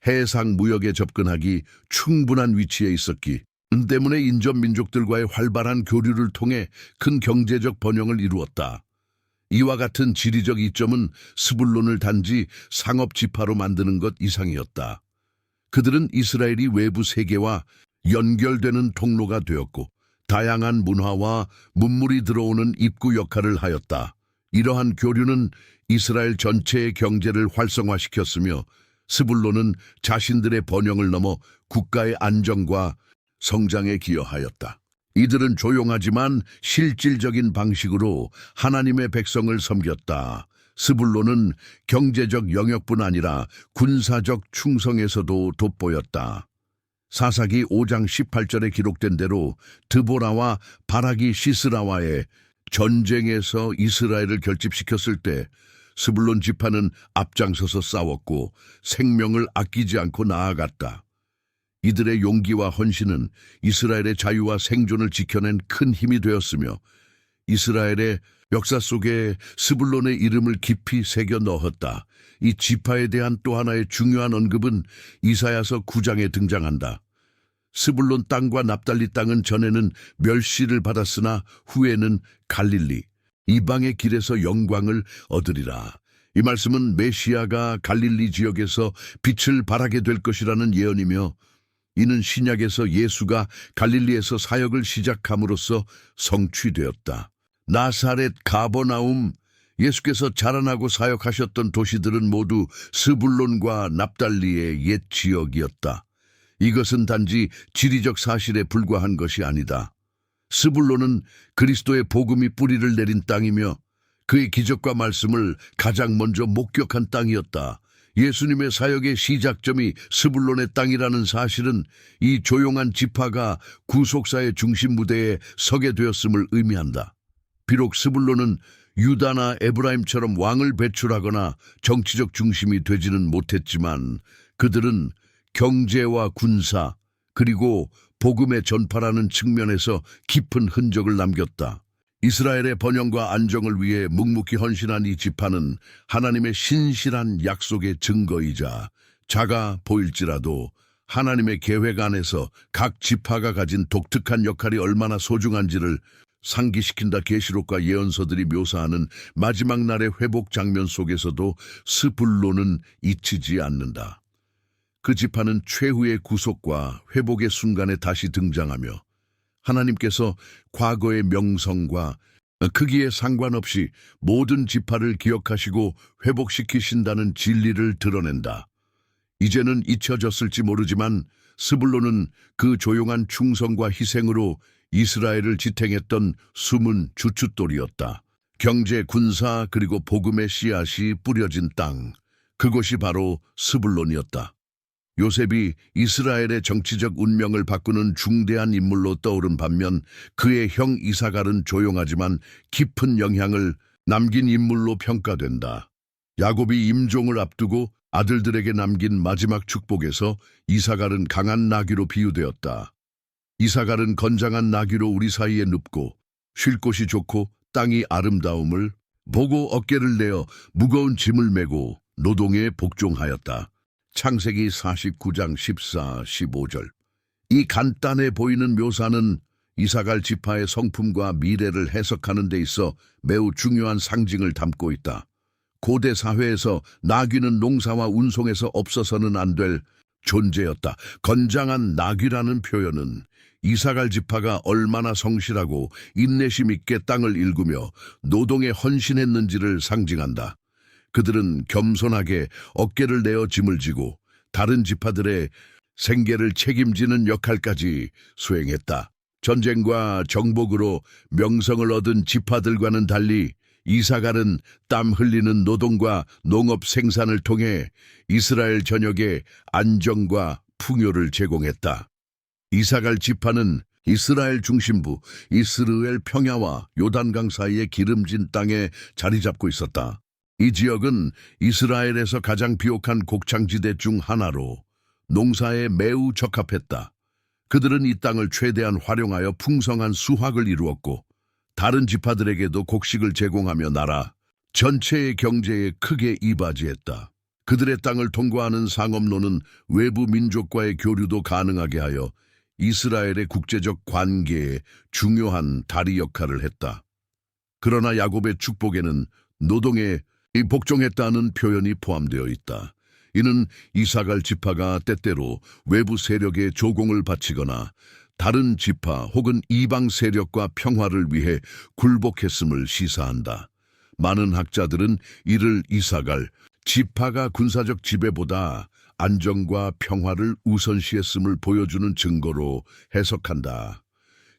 해상 무역에 접근하기 충분한 위치에 있었기 때문에 인접 민족들과의 활발한 교류를 통해 큰 경제적 번영을 이루었다. 이와 같은 지리적 이점은 스불론을 단지 상업 지파로 만드는 것 이상이었다. 그들은 이스라엘이 외부 세계와 연결되는 통로가 되었고 다양한 문화와 문물이 들어오는 입구 역할을 하였다. 이러한 교류는 이스라엘 전체의 경제를 활성화시켰으며 스불론은 자신들의 번영을 넘어 국가의 안정과 성장에 기여하였다. 이들은 조용하지만 실질적인 방식으로 하나님의 백성을 섬겼다. 스불론은 경제적 영역뿐 아니라 군사적 충성에서도 돋보였다. 사사기 5장 18절에 기록된 대로 드보라와 바락이 시스라와의 전쟁에서 이스라엘을 결집시켰을 때 스불론 지파는 앞장서서 싸웠고 생명을 아끼지 않고 나아갔다. 이들의 용기와 헌신은 이스라엘의 자유와 생존을 지켜낸 큰 힘이 되었으며 이스라엘의 역사 속에 스불론의 이름을 깊이 새겨 넣었다. 이 지파에 대한 또 하나의 중요한 언급은 이사야서 9장에 등장한다. 스불론 땅과 납달리 땅은 전에는 멸시를 받았으나 후에는 갈릴리, 이방의 길에서 영광을 얻으리라. 이 말씀은 메시아가 갈릴리 지역에서 빛을 발하게 될 것이라는 예언이며 이는 신약에서 예수가 갈릴리에서 사역을 시작함으로써 성취되었다. 나사렛, 가버나움, 예수께서 자라나고 사역하셨던 도시들은 모두 스불론과 납달리의 옛 지역이었다. 이것은 단지 지리적 사실에 불과한 것이 아니다. 스불론은 그리스도의 복음이 뿌리를 내린 땅이며 그의 기적과 말씀을 가장 먼저 목격한 땅이었다. 예수님의 사역의 시작점이 스불론의 땅이라는 사실은 이 조용한 지파가 구속사의 중심 무대에 서게 되었음을 의미한다. 비록 스불론은 유다나 에브라임처럼 왕을 배출하거나 정치적 중심이 되지는 못했지만 그들은 경제와 군사 그리고 복음의 전파라는 측면에서 깊은 흔적을 남겼다. 이스라엘의 번영과 안정을 위해 묵묵히 헌신한 이 지파는 하나님의 신실한 약속의 증거이자 작아 보일지라도 하나님의 계획 안에서 각 지파가 가진 독특한 역할이 얼마나 소중한지를 상기시킨다. 계시록과 예언서들이 묘사하는 마지막 날의 회복 장면 속에서도 스불론은 잊히지 않는다. 그 지파는 최후의 구속과 회복의 순간에 다시 등장하며 하나님께서 과거의 명성과 크기에 상관없이 모든 지파를 기억하시고 회복시키신다는 진리를 드러낸다. 이제는 잊혀졌을지 모르지만 스불론은 그 조용한 충성과 희생으로 이스라엘을 지탱했던 숨은 주춧돌이었다. 경제, 군사 그리고 복음의 씨앗이 뿌려진 땅, 그곳이 바로 스불론이었다. 요셉이 이스라엘의 정치적 운명을 바꾸는 중대한 인물로 떠오른 반면 그의 형 이사갈은 조용하지만 깊은 영향을 남긴 인물로 평가된다. 야곱이 임종을 앞두고 아들들에게 남긴 마지막 축복에서 이사갈은 강한 나귀로 비유되었다. 이사갈은 건장한 나귀로 우리 사이에 눕고 쉴 곳이 좋고 땅이 아름다움을 보고 어깨를 내어 무거운 짐을 메고 노동에 복종하였다. 창세기 49장 14, 15절. 이 간단해 보이는 묘사는 이사갈 지파의 성품과 미래를 해석하는 데 있어 매우 중요한 상징을 담고 있다. 고대 사회에서 나귀는 농사와 운송에서 없어서는 안 될 존재였다. 건장한 나귀라는 표현은 이사갈 지파가 얼마나 성실하고 인내심 있게 땅을 일구며 노동에 헌신했는지를 상징한다. 그들은 겸손하게 어깨를 내어 짐을 지고 다른 지파들의 생계를 책임지는 역할까지 수행했다. 전쟁과 정복으로 명성을 얻은 지파들과는 달리 이사갈은 땀 흘리는 노동과 농업 생산을 통해 이스라엘 전역에 안정과 풍요를 제공했다. 이사갈 지파는 이스라엘 중심부 이스르엘 평야와 요단강 사이의 기름진 땅에 자리 잡고 있었다. 이 지역은 이스라엘에서 가장 비옥한 곡창지대 중 하나로 농사에 매우 적합했다. 그들은 이 땅을 최대한 활용하여 풍성한 수확을 이루었고 다른 지파들에게도 곡식을 제공하며 나라 전체의 경제에 크게 이바지했다. 그들의 땅을 통과하는 상업로는 외부 민족과의 교류도 가능하게 하여 이스라엘의 국제적 관계에 중요한 다리 역할을 했다. 그러나 야곱의 축복에는 노동에 복종했다는 표현이 포함되어 있다. 이는 이사갈 지파가 때때로 외부 세력의 조공을 바치거나 다른 지파 혹은 이방 세력과 평화를 위해 굴복했음을 시사한다. 많은 학자들은 이를 이사갈 지파가 군사적 지배보다 안정과 평화를 우선시했음을 보여주는 증거로 해석한다.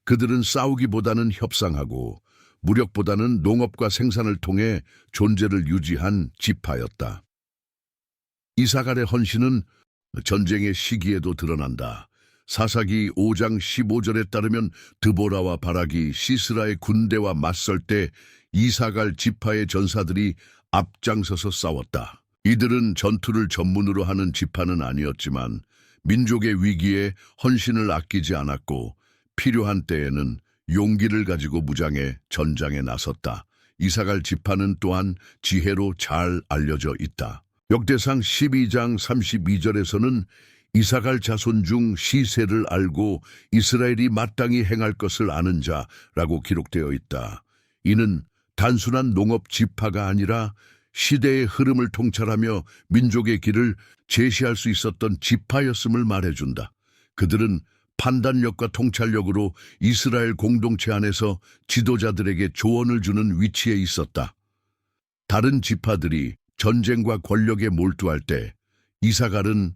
그들은 싸우기보다는 협상하고 무력보다는 농업과 생산을 통해 존재를 유지한 지파였다. 이사갈의 헌신은 전쟁의 시기에도 드러난다. 사사기 5장 15절에 따르면 드보라와 바락이 시스라의 군대와 맞설 때 이사갈 지파의 전사들이 앞장서서 싸웠다. 이들은 전투를 전문으로 하는 지파는 아니었지만 민족의 위기에 헌신을 아끼지 않았고 필요한 때에는 용기를 가지고 무장해 전장에 나섰다. 이사갈 지파는 또한 지혜로 잘 알려져 있다. 역대상 12장 32절에서는 이사갈 자손 중 시세를 알고 이스라엘이 마땅히 행할 것을 아는 자라고 기록되어 있다. 이는 단순한 농업 지파가 아니라 시대의 흐름을 통찰하며 민족의 길을 제시할 수 있었던 지파였음을 말해준다. 그들은 판단력과 통찰력으로 이스라엘 공동체 안에서 지도자들에게 조언을 주는 위치에 있었다. 다른 지파들이 전쟁과 권력에 몰두할 때 이사갈은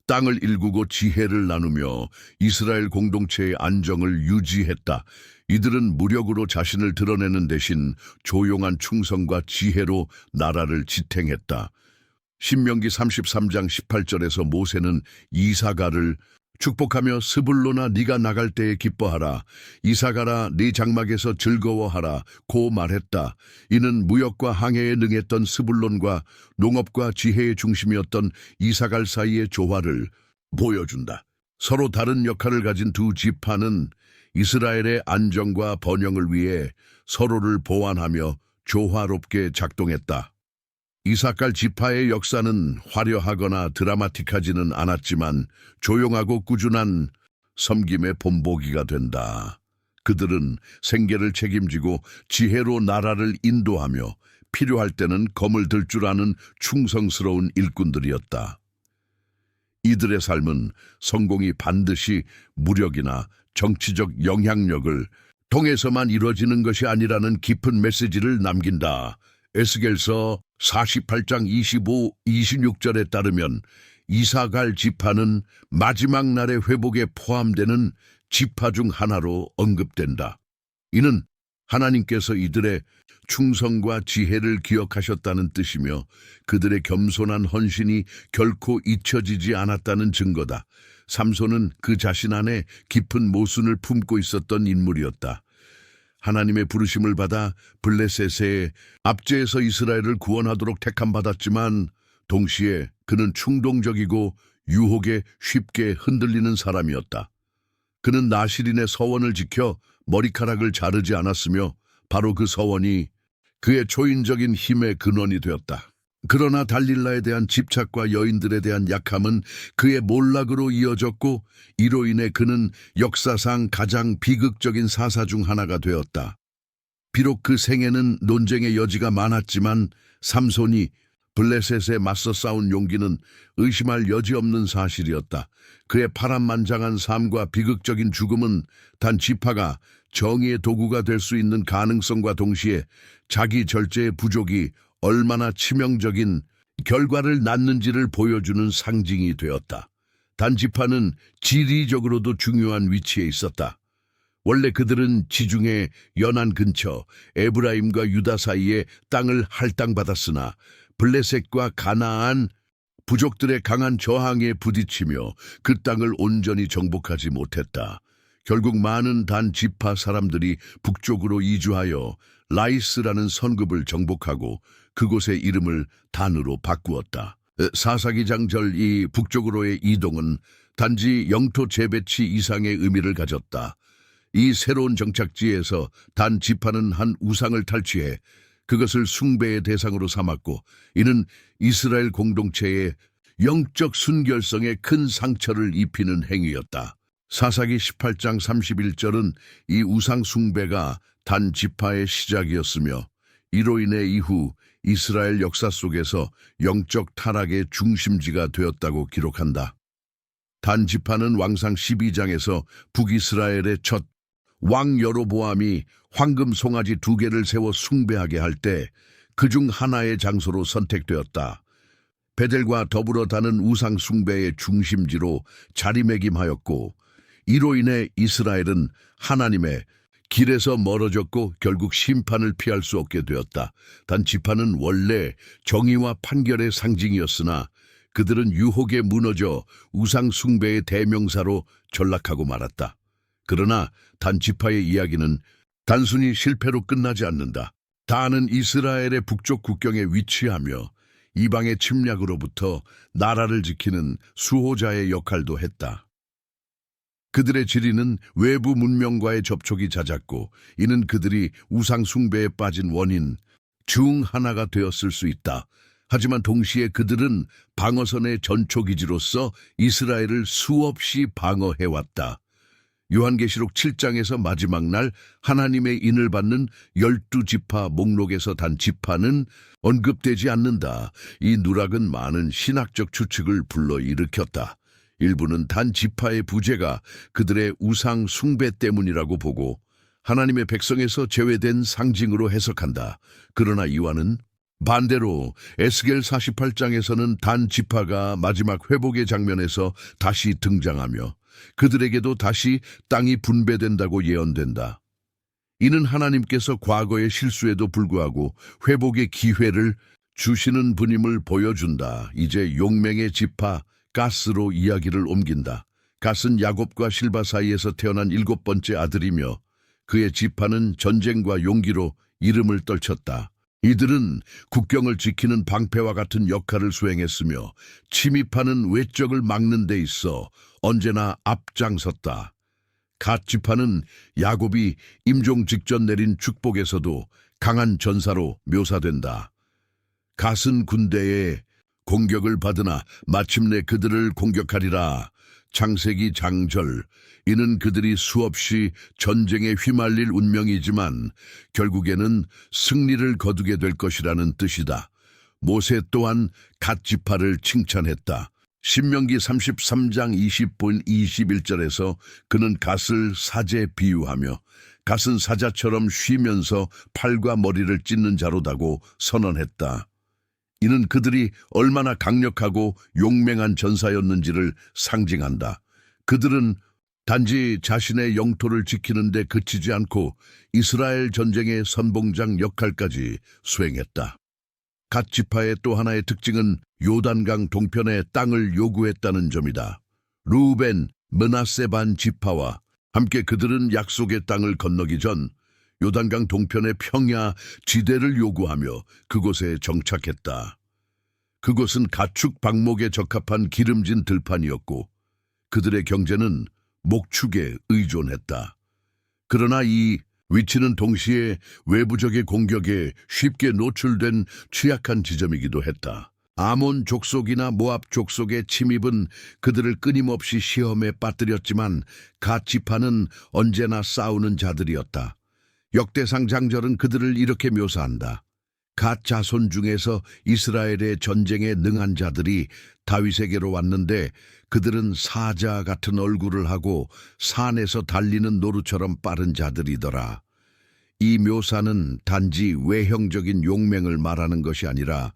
땅을 일구고 지혜를 나누며 이스라엘 공동체의 안정을 유지했다. 이들은 무력으로 자신을 드러내는 대신 조용한 충성과 지혜로 나라를 지탱했다. 신명기 33장 18절에서 모세는 이사갈을 축복하며 스불로나 네가 나갈 때에 기뻐하라. 이사갈아 네 장막에서 즐거워하라. 고 말했다. 이는 무역과 항해에 능했던 스불론과 농업과 지혜의 중심이었던 이사갈 사이의 조화를 보여준다. 서로 다른 역할을 가진 두 지파는 이스라엘의 안정과 번영을 위해 서로를 보완하며 조화롭게 작동했다. 이사갈 지파의 역사는 화려하거나 드라마틱하지는 않았지만 조용하고 꾸준한 섬김의 본보기가 된다. 그들은 생계를 책임지고 지혜로 나라를 인도하며 필요할 때는 검을 들 줄 아는 충성스러운 일꾼들이었다. 이들의 삶은 성공이 반드시 무력이나 정치적 영향력을 통해서만 이루어지는 것이 아니라는 깊은 메시지를 남긴다. 에스겔서 48장 25, 26절에 따르면 이사갈 지파는 마지막 날의 회복에 포함되는 지파 중 하나로 언급된다. 이는 하나님께서 이들의 충성과 지혜를 기억하셨다는 뜻이며 그들의 겸손한 헌신이 결코 잊혀지지 않았다는 증거다. 삼손은 그 자신 안에 깊은 모순을 품고 있었던 인물이었다. 하나님의 부르심을 받아 블레셋의 압제에서 이스라엘을 구원하도록 택함받았지만 동시에 그는 충동적이고 유혹에 쉽게 흔들리는 사람이었다. 그는 나실인의 서원을 지켜 머리카락을 자르지 않았으며 바로 그 서원이 그의 초인적인 힘의 근원이 되었다. 그러나 달릴라에 대한 집착과 여인들에 대한 약함은 그의 몰락으로 이어졌고 이로 인해 그는 역사상 가장 비극적인 사사 중 하나가 되었다. 비록 그 생애는 논쟁의 여지가 많았지만 삼손이 블레셋에 맞서 싸운 용기는 의심할 여지 없는 사실이었다. 그의 파란만장한 삶과 비극적인 죽음은 단 지파가 정의의 도구가 될 수 있는 가능성과 동시에 자기 절제의 부족이 얼마나 치명적인 결과를 낳는지를 보여주는 상징이 되었다. 단지파는 지리적으로도 중요한 위치에 있었다. 원래 그들은 지중해 연안 근처 에브라임과 유다 사이에 땅을 할당받았으나 블레셋과 가나안 부족들의 강한 저항에 부딪히며 그 땅을 온전히 정복하지 못했다. 결국 많은 단 지파 사람들이 북쪽으로 이주하여 라이스라는 선급을 정복하고 그곳의 이름을 단으로 바꾸었다. 사사기장 이 북쪽으로의 이동은 단지 영토 재배치 이상의 의미를 가졌다. 이 새로운 정착지에서 단 지파는 한 우상을 탈취해 그것을 숭배의 대상으로 삼았고 이는 이스라엘 공동체의 영적 순결성에 큰 상처를 입히는 행위였다. 사사기 18장 31절은 이 우상 숭배가 단 지파의 시작이었으며 이로 인해 이후 이스라엘 역사 속에서 영적 타락의 중심지가 되었다고 기록한다. 단 지파는 왕상 12장에서 북이스라엘의 첫 왕 여로보암이 황금 송아지 2개를 세워 숭배하게 할 때 그중 하나의 장소로 선택되었다. 베델과 더불어 다는 우상 숭배의 중심지로 자리매김하였고, 이로 인해 이스라엘은 하나님의 길에서 멀어졌고 결국 심판을 피할 수 없게 되었다. 단 지파는 원래 정의와 판결의 상징이었으나 그들은 유혹에 무너져 우상 숭배의 대명사로 전락하고 말았다. 그러나 단 지파의 이야기는 단순히 실패로 끝나지 않는다. 단은 이스라엘의 북쪽 국경에 위치하며 이방의 침략으로부터 나라를 지키는 수호자의 역할도 했다. 그들의 지리는 외부 문명과의 접촉이 잦았고, 이는 그들이 우상 숭배에 빠진 원인 중 하나가 되었을 수 있다. 하지만 동시에 그들은 방어선의 전초기지로서 이스라엘을 수없이 방어해왔다. 요한계시록 7장에서 마지막 날 하나님의 인을 받는 12지파 목록에서 단 지파는 언급되지 않는다. 이 누락은 많은 신학적 추측을 불러일으켰다. 일부는 단 지파의 부재가 그들의 우상 숭배 때문이라고 보고 하나님의 백성에서 제외된 상징으로 해석한다. 그러나 이와는 반대로 에스겔 48장에서는 단 지파가 마지막 회복의 장면에서 다시 등장하며 그들에게도 다시 땅이 분배된다고 예언된다. 이는 하나님께서 과거의 실수에도 불구하고 회복의 기회를 주시는 분임을 보여준다. 이제 용맹의 지파 가스로 이야기를 옮긴다. 갓은 야곱과 실바 사이에서 태어난 7번째 아들이며 그의 지파는 전쟁과 용기로 이름을 떨쳤다. 이들은 국경을 지키는 방패와 같은 역할을 수행했으며 침입하는 외적을 막는 데 있어 언제나 앞장섰다. 갓 지파는 야곱이 임종 직전 내린 축복에서도 강한 전사로 묘사된다. 갓은 군대에 공격을 받으나 마침내 그들을 공격하리라. 창세기 장절. 이는 그들이 수없이 전쟁에 휘말릴 운명이지만 결국에는 승리를 거두게 될 것이라는 뜻이다. 모세 또한 갓 지파를 칭찬했다. 신명기 33장 20분 21절에서 그는 갓을 사제 비유하며 갓은 사자처럼 쉬면서 팔과 머리를 찢는 자로다고 선언했다. 이는 그들이 얼마나 강력하고 용맹한 전사였는지를 상징한다. 그들은 단지 자신의 영토를 지키는 데 그치지 않고 이스라엘 전쟁의 선봉장 역할까지 수행했다. 갓 지파의 또 하나의 특징은 요단강 동편의 땅을 요구했다는 점이다. 루벤, 므낫세 반 지파와 함께 그들은 약속의 땅을 건너기 전 요단강 동편의 평야 지대를 요구하며 그곳에 정착했다. 그곳은 가축 방목에 적합한 기름진 들판이었고 그들의 경제는 목축에 의존했다. 그러나 이 위치는 동시에 외부적의 공격에 쉽게 노출된 취약한 지점이기도 했다. 아몬 족속이나 모압 족속의 침입은 그들을 끊임없이 시험에 빠뜨렸지만 갓 지파는 언제나 싸우는 자들이었다. 역대상 장절은 그들을 이렇게 묘사한다. 갓 자손 중에서 이스라엘의 전쟁에 능한 자들이 다윗에게로 왔는데 그들은 사자 같은 얼굴을 하고 산에서 달리는 노루처럼 빠른 자들이더라. 이 묘사는 단지 외형적인 용맹을 말하는 것이 아니라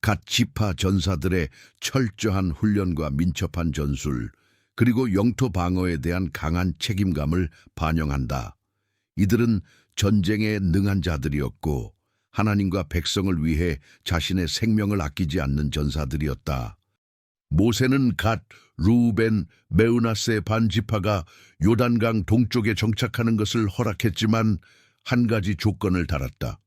갓 지파 전사들의 철저한 훈련과 민첩한 전술, 그리고 영토 방어에 대한 강한 책임감을 반영한다. 이들은 전쟁에 능한 자들이었고 하나님과 백성을 위해 자신의 생명을 아끼지 않는 전사들이었다. 모세는 갓, 루벤, 므낫세 반 지파가 요단강 동쪽에 정착하는 것을 허락했지만 한 가지 조건을 달았다.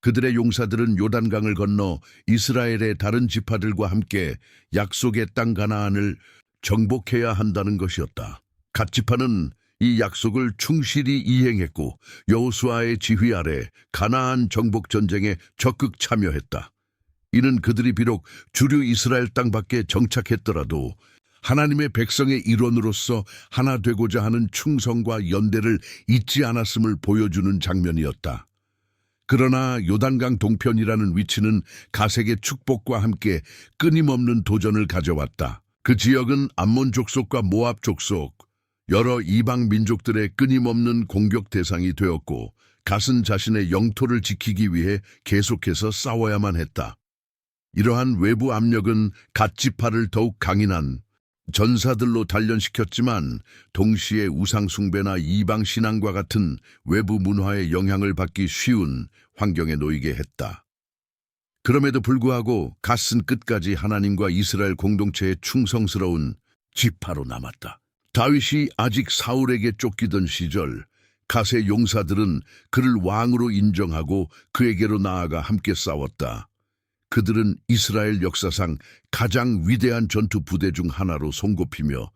그들의 용사들은 요단강을 건너 이스라엘의 다른 지파들과 함께 약속의 땅 가나안을 정복해야 한다는 것이었다. 갓 지파는 이 약속을 충실히 이행했고 여호수아의 지휘 아래 가나안 정복 전쟁에 적극 참여했다. 이는 그들이 비록 주류 이스라엘 땅 밖에 정착했더라도 하나님의 백성의 일원으로서 하나 되고자 하는 충성과 연대를 잊지 않았음을 보여주는 장면이었다. 그러나 요단강 동편이라는 위치는 가색의 축복과 함께 끊임없는 도전을 가져왔다. 그 지역은 암몬 족속과 모압 족속, 여러 이방 민족들의 끊임없는 공격 대상이 되었고 갓은 자신의 영토를 지키기 위해 계속해서 싸워야만 했다. 이러한 외부 압력은 갓 지파를 더욱 강인한 전사들로 단련시켰지만 동시에 우상 숭배나 이방 신앙과 같은 외부 문화의 영향을 받기 쉬운 환경에 놓이게 했다. 그럼에도 불구하고 갓은 끝까지 하나님과 이스라엘 공동체에 충성스러운 지파로 남았다. 다윗이 아직 사울에게 쫓기던 시절 갓의 용사들은 그를 왕으로 인정하고 그에게로 나아가 함께 싸웠다. 그들은 이스라엘 역사상 가장 위대한 전투 부대 중 하나로 손꼽히며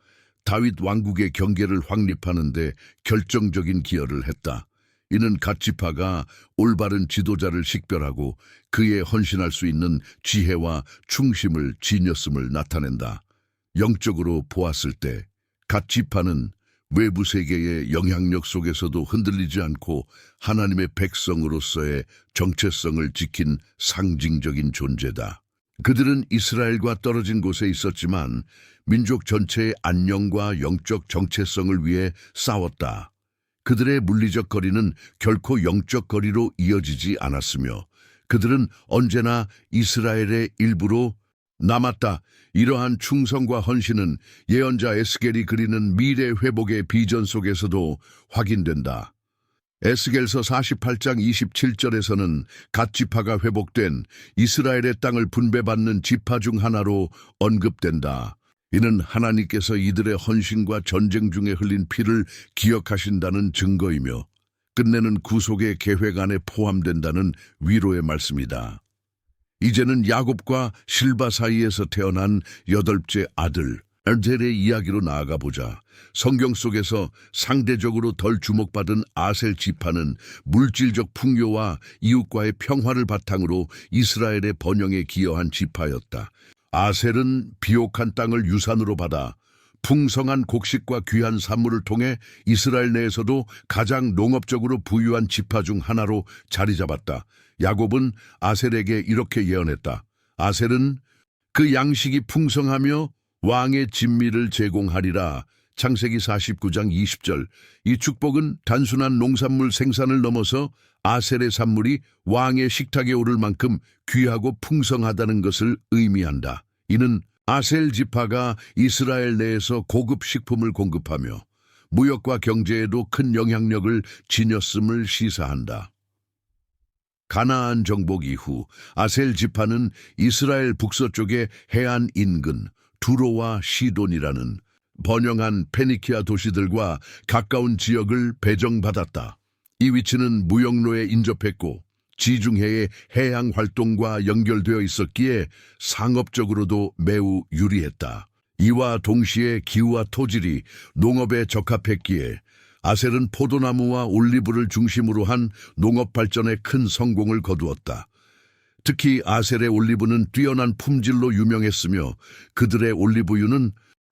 다윗 왕국의 경계를 확립하는 데 결정적인 기여를 했다. 이는 갓 지파가 올바른 지도자를 식별하고 그에 헌신할 수 있는 지혜와 충심을 지녔음을 나타낸다. 영적으로 보았을 때 갓 지파는 외부 세계의 영향력 속에서도 흔들리지 않고 하나님의 백성으로서의 정체성을 지킨 상징적인 존재다. 그들은 이스라엘과 떨어진 곳에 있었지만 민족 전체의 안녕과 영적 정체성을 위해 싸웠다. 그들의 물리적 거리는 결코 영적 거리로 이어지지 않았으며 그들은 언제나 이스라엘의 일부로 남았다. 이러한 충성과 헌신은 예언자 에스겔이 그리는 미래 회복의 비전 속에서도 확인된다. 에스겔서 48장 27절에서는 갓 지파가 회복된 이스라엘의 땅을 분배받는 지파 중 하나로 언급된다. 이는 하나님께서 이들의 헌신과 전쟁 중에 흘린 피를 기억하신다는 증거이며 끝내는 구속의 계획 안에 포함된다는 위로의 말씀이다. 이제는 야곱과 실바 사이에서 태어난 8째 아들 엘젤의 이야기로 나아가 보자. 성경 속에서 상대적으로 덜 주목받은 아셀 지파는 물질적 풍요와 이웃과의 평화를 바탕으로 이스라엘의 번영에 기여한 지파였다. 아셀은 비옥한 땅을 유산으로 받아 풍성한 곡식과 귀한 산물을 통해 이스라엘 내에서도 가장 농업적으로 부유한 지파 중 하나로 자리 잡았다. 야곱은 아셀에게 이렇게 예언했다. 아셀은 그 양식이 풍성하며 왕의 진미를 제공하리라. 창세기 49장 20절. 이 축복은 단순한 농산물 생산을 넘어서 아셀의 산물이 왕의 식탁에 오를 만큼 귀하고 풍성하다는 것을 의미한다. 이는 아셀 지파가 이스라엘 내에서 고급 식품을 공급하며 무역과 경제에도 큰 영향력을 지녔음을 시사한다. 가나안 정복 이후 아셀 지파는 이스라엘 북서쪽의 해안 인근 두로와 시돈이라는 번영한 페니키아 도시들과 가까운 지역을 배정받았다. 이 위치는 무역로에 인접했고 지중해의 해양 활동과 연결되어 있었기에 상업적으로도 매우 유리했다. 이와 동시에 기후와 토질이 농업에 적합했기에 아셀은 포도나무와 올리브를 중심으로 한 농업 발전에 큰 성공을 거두었다. 특히 아셀의 올리브는 뛰어난 품질로 유명했으며 그들의 올리브유는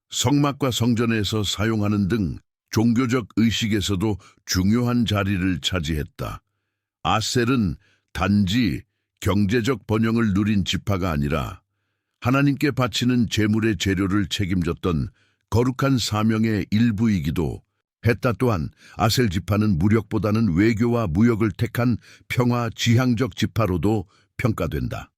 성막과 성전에서 사용하는 등 종교적 의식에서도 중요한 자리를 차지했다. 아셀은 단지 경제적 번영을 누린 지파가 아니라 하나님께 바치는 제물의 재료를 책임졌던 거룩한 사명의 일부이기도 했다. 또한 아셀 지파는 무력보다는 외교와 무역을 택한 평화 지향적 지파로도 평가된다.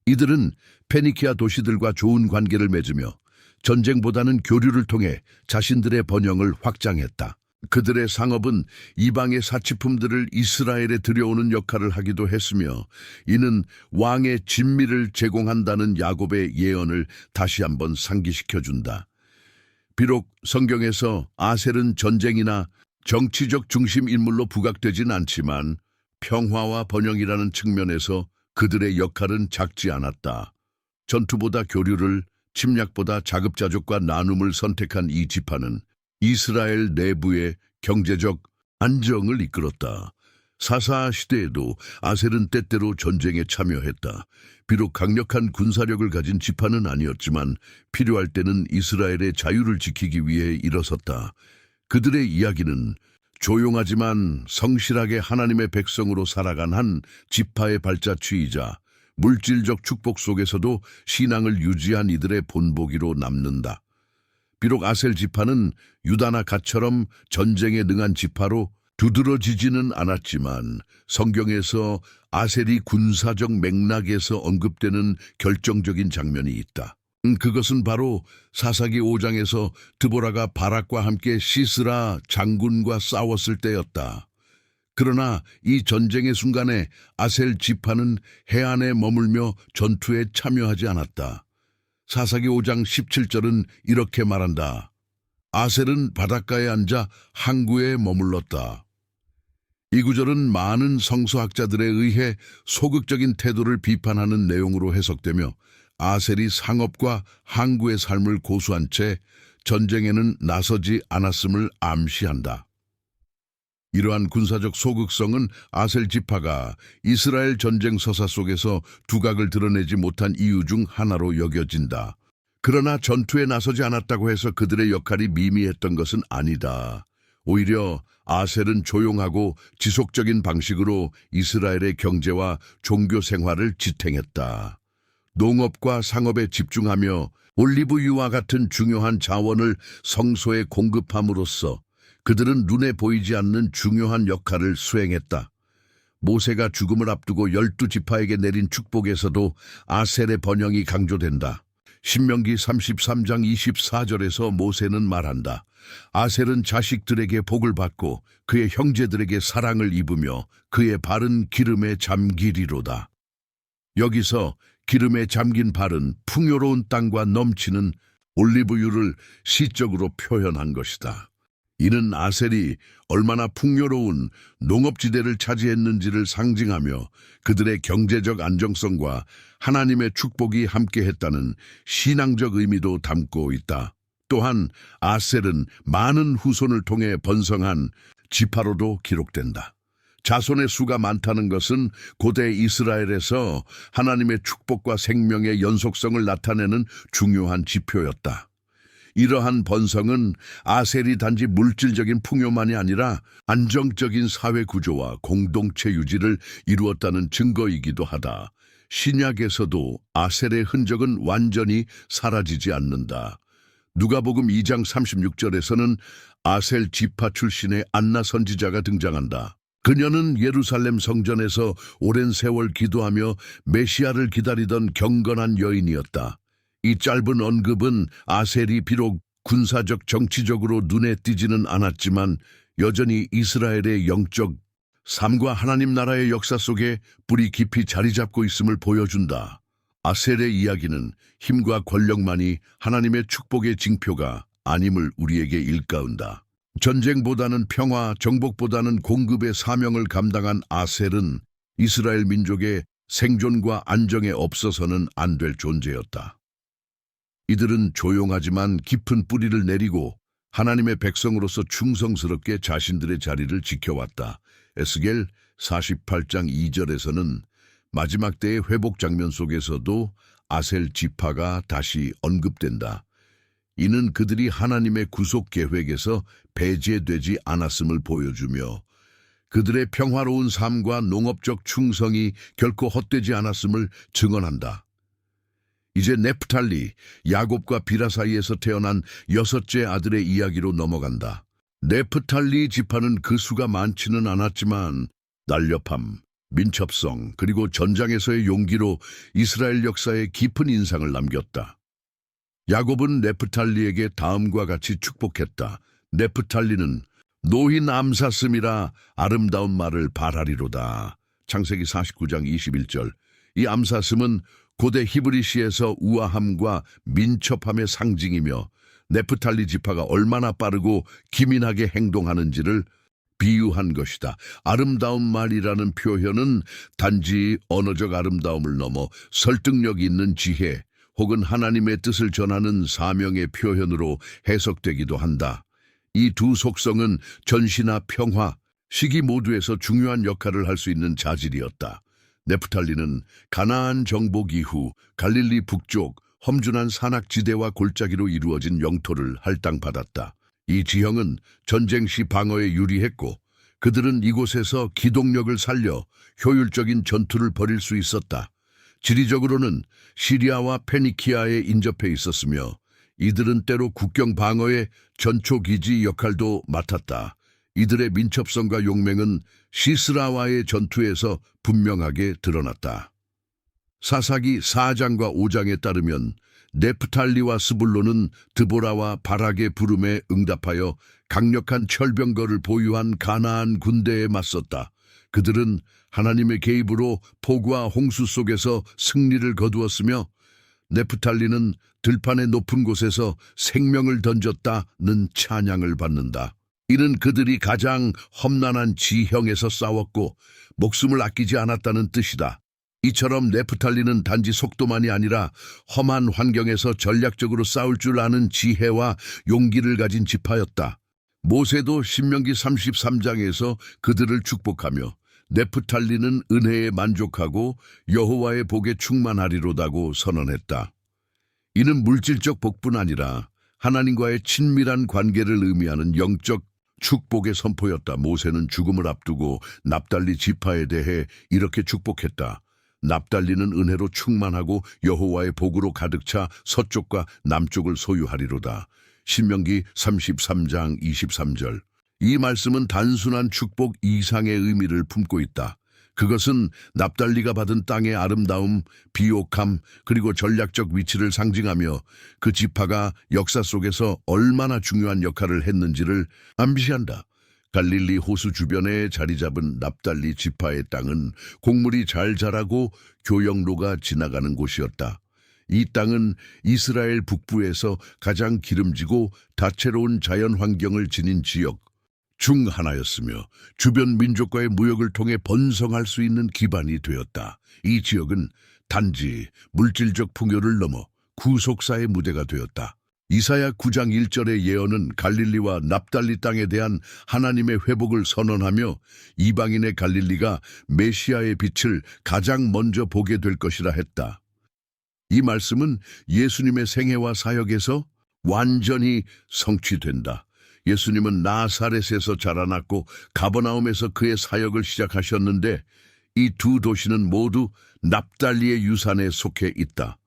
이들은 페니키아 도시들과 좋은 관계를 맺으며 전쟁보다는 교류를 통해 자신들의 번영을 확장했다. 그들의 상업은 이방의 사치품들을 이스라엘에 들여오는 역할을 하기도 했으며 이는 왕의 진미를 제공한다는 야곱의 예언을 다시 한번 상기시켜준다. 비록 성경에서 아셀은 전쟁이나 정치적 중심 인물로 부각되진 않지만 평화와 번영이라는 측면에서 그들의 역할은 작지 않았다. 전투보다 교류를, 침략보다 자급자족과 나눔을 선택한 이 지파는 이스라엘 내부의 경제적 안정을 이끌었다. 사사 시대에도 아셀은 때때로 전쟁에 참여했다. 비록 강력한 군사력을 가진 지파는 아니었지만 필요할 때는 이스라엘의 자유를 지키기 위해 일어섰다. 그들의 이야기는 조용하지만 성실하게 하나님의 백성으로 살아간 한 지파의 발자취이자 물질적 축복 속에서도 신앙을 유지한 이들의 본보기로 남는다. 비록 아셀 지파는 유다나 갓처럼 전쟁에 능한 지파로 두드러지지는 않았지만 성경에서 아셀이 군사적 맥락에서 언급되는 결정적인 장면이 있다. 그것은 바로 사사기 5장에서 드보라가 바락과 함께 시스라 장군과 싸웠을 때였다. 그러나 이 전쟁의 순간에 아셀 지파는 해안에 머물며 전투에 참여하지 않았다. 사사기 5장 17절은 이렇게 말한다. 아셀은 바닷가에 앉아 항구에 머물렀다. 이 구절은 많은 성서학자들에 의해 소극적인 태도를 비판하는 내용으로 해석되며 아셀이 상업과 항구의 삶을 고수한 채 전쟁에는 나서지 않았음을 암시한다. 이러한 군사적 소극성은 아셀 지파가 이스라엘 전쟁 서사 속에서 두각을 드러내지 못한 이유 중 하나로 여겨진다. 그러나 전투에 나서지 않았다고 해서 그들의 역할이 미미했던 것은 아니다. 오히려 아셀은 조용하고 지속적인 방식으로 이스라엘의 경제와 종교 생활을 지탱했다. 농업과 상업에 집중하며 올리브유와 같은 중요한 자원을 성소에 공급함으로써 그들은 눈에 보이지 않는 중요한 역할을 수행했다. 모세가 죽음을 앞두고 12지파에게 내린 축복에서도 아셀의 번영이 강조된다. 신명기 33장 24절에서 모세는 말한다. 아셀은 자식들에게 복을 받고 그의 형제들에게 사랑을 입으며 그의 발은 기름에 잠기리로다. 여기서 기름에 잠긴 발은 풍요로운 땅과 넘치는 올리브유를 시적으로 표현한 것이다. 이는 아셀이 얼마나 풍요로운 농업지대를 차지했는지를 상징하며 그들의 경제적 안정성과 하나님의 축복이 함께했다는 신앙적 의미도 담고 있다. 또한 아셀은 많은 후손을 통해 번성한 지파로도 기록된다. 자손의 수가 많다는 것은 고대 이스라엘에서 하나님의 축복과 생명의 연속성을 나타내는 중요한 지표였다. 이러한 번성은 아셀이 단지 물질적인 풍요만이 아니라 안정적인 사회 구조와 공동체 유지를 이루었다는 증거이기도 하다. 신약에서도 아셀의 흔적은 완전히 사라지지 않는다. 누가복음 2장 36절에서는 아셀 지파 출신의 안나 선지자가 등장한다. 그녀는 예루살렘 성전에서 오랜 세월 기도하며 메시아를 기다리던 경건한 여인이었다. 이 짧은 언급은 아셀이 비록 군사적 정치적으로 눈에 띄지는 않았지만 여전히 이스라엘의 영적 삶과 하나님 나라의 역사 속에 뿌리 깊이 자리 잡고 있음을 보여준다. 아셀의 이야기는 힘과 권력만이 하나님의 축복의 징표가 아님을 우리에게 일깨운다. 전쟁보다는 평화, 정복보다는 공급의 사명을 감당한 아셀은 이스라엘 민족의 생존과 안정에 없어서는 안 될 존재였다. 이들은 조용하지만 깊은 뿌리를 내리고 하나님의 백성으로서 충성스럽게 자신들의 자리를 지켜왔다. 에스겔 48장 2절에서는 마지막 때의 회복 장면 속에서도 아셀 지파가 다시 언급된다. 이는 그들이 하나님의 구속 계획에서 배제되지 않았음을 보여주며 그들의 평화로운 삶과 농업적 충성이 결코 헛되지 않았음을 증언한다. 이제 네프탈리, 야곱과 비라 사이에서 태어난 6째 아들의 이야기로 넘어간다. 네프탈리 지파는 그 수가 많지는 않았지만 날렵함, 민첩성, 그리고 전장에서의 용기로 이스라엘 역사에 깊은 인상을 남겼다. 야곱은 네프탈리에게 다음과 같이 축복했다. 네프탈리는 노인 암사슴이라 아름다운 말을 바라리로다. 창세기 49장 21절. 이 암사슴은 고대 히브리시에서 우아함과 민첩함의 상징이며 네프탈리 지파가 얼마나 빠르고 기민하게 행동하는지를 비유한 것이다. 아름다운 말이라는 표현은 단지 언어적 아름다움을 넘어 설득력 있는 지혜 혹은 하나님의 뜻을 전하는 사명의 표현으로 해석되기도 한다. 이 두 속성은 전시나 평화, 시기 모두에서 중요한 역할을 할 수 있는 자질이었다. 네프탈리는 가나안 정복 이후 갈릴리 북쪽 험준한 산악지대와 골짜기로 이루어진 영토를 할당받았다. 이 지형은 전쟁 시 방어에 유리했고 그들은 이곳에서 기동력을 살려 효율적인 전투를 벌일 수 있었다. 지리적으로는 시리아와 페니키아에 인접해 있었으며 이들은 때로 국경 방어의 전초기지 역할도 맡았다. 이들의 민첩성과 용맹은 시스라와의 전투에서 분명하게 드러났다. 사사기 4장과 5장에 따르면 네프탈리와 스불론은 드보라와 바락의 부름에 응답하여 강력한 철병거를 보유한 가나안 군대에 맞섰다. 그들은 하나님의 개입으로 폭우와 홍수 속에서 승리를 거두었으며 네프탈리는 들판의 높은 곳에서 생명을 던졌다는 찬양을 받는다. 이는 그들이 가장 험난한 지형에서 싸웠고 목숨을 아끼지 않았다는 뜻이다. 이처럼 네프탈리는 단지 속도만이 아니라 험한 환경에서 전략적으로 싸울 줄 아는 지혜와 용기를 가진 지파였다. 모세도 신명기 33장에서 그들을 축복하며 네프탈리는 은혜에 만족하고 여호와의 복에 충만하리로다고 선언했다. 이는 물질적 복뿐 아니라 하나님과의 친밀한 관계를 의미하는 영적 축복의 선포였다. 모세는 죽음을 앞두고 납달리 지파에 대해 이렇게 축복했다. 납달리는 은혜로 충만하고 여호와의 복으로 가득 차 서쪽과 남쪽을 소유하리로다. 신명기 33장 23절. 이 말씀은 단순한 축복 이상의 의미를 품고 있다. 그것은 납달리가 받은 땅의 아름다움, 비옥함, 그리고 전략적 위치를 상징하며 그 지파가 역사 속에서 얼마나 중요한 역할을 했는지를 암시한다. 갈릴리 호수 주변에 자리 잡은 납달리 지파의 땅은 곡물이 잘 자라고 교역로가 지나가는 곳이었다. 이 땅은 이스라엘 북부에서 가장 기름지고 다채로운 자연 환경을 지닌 지역 중 하나였으며 주변 민족과의 무역을 통해 번성할 수 있는 기반이 되었다. 이 지역은 단지 물질적 풍요를 넘어 구속사의 무대가 되었다. 이사야 9장 1절의 예언은 갈릴리와 납달리 땅에 대한 하나님의 회복을 선언하며 이방인의 갈릴리가 메시아의 빛을 가장 먼저 보게 될 것이라 했다. 이 말씀은 예수님의 생애와 사역에서 완전히 성취된다. 예수님은 나사렛에서 자라났고 가버나움에서 그의 사역을 시작하셨는데 이 두 도시는 모두 납달리의 유산에 속해 있다.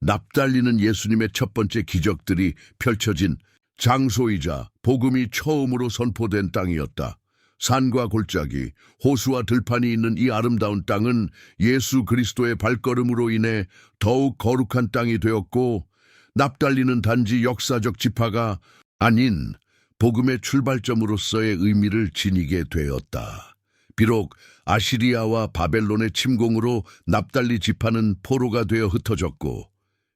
납달리는 예수님의 첫 번째 기적들이 펼쳐진 장소이자 복음이 처음으로 선포된 땅이었다. 산과 골짜기, 호수와 들판이 있는 이 아름다운 땅은 예수 그리스도의 발걸음으로 인해 더욱 거룩한 땅이 되었고 납달리는 단지 역사적 지파가 아닌 복음의 출발점으로서의 의미를 지니게 되었다. 비록 아시리아와 바벨론의 침공으로 납달리 지파는 포로가 되어 흩어졌고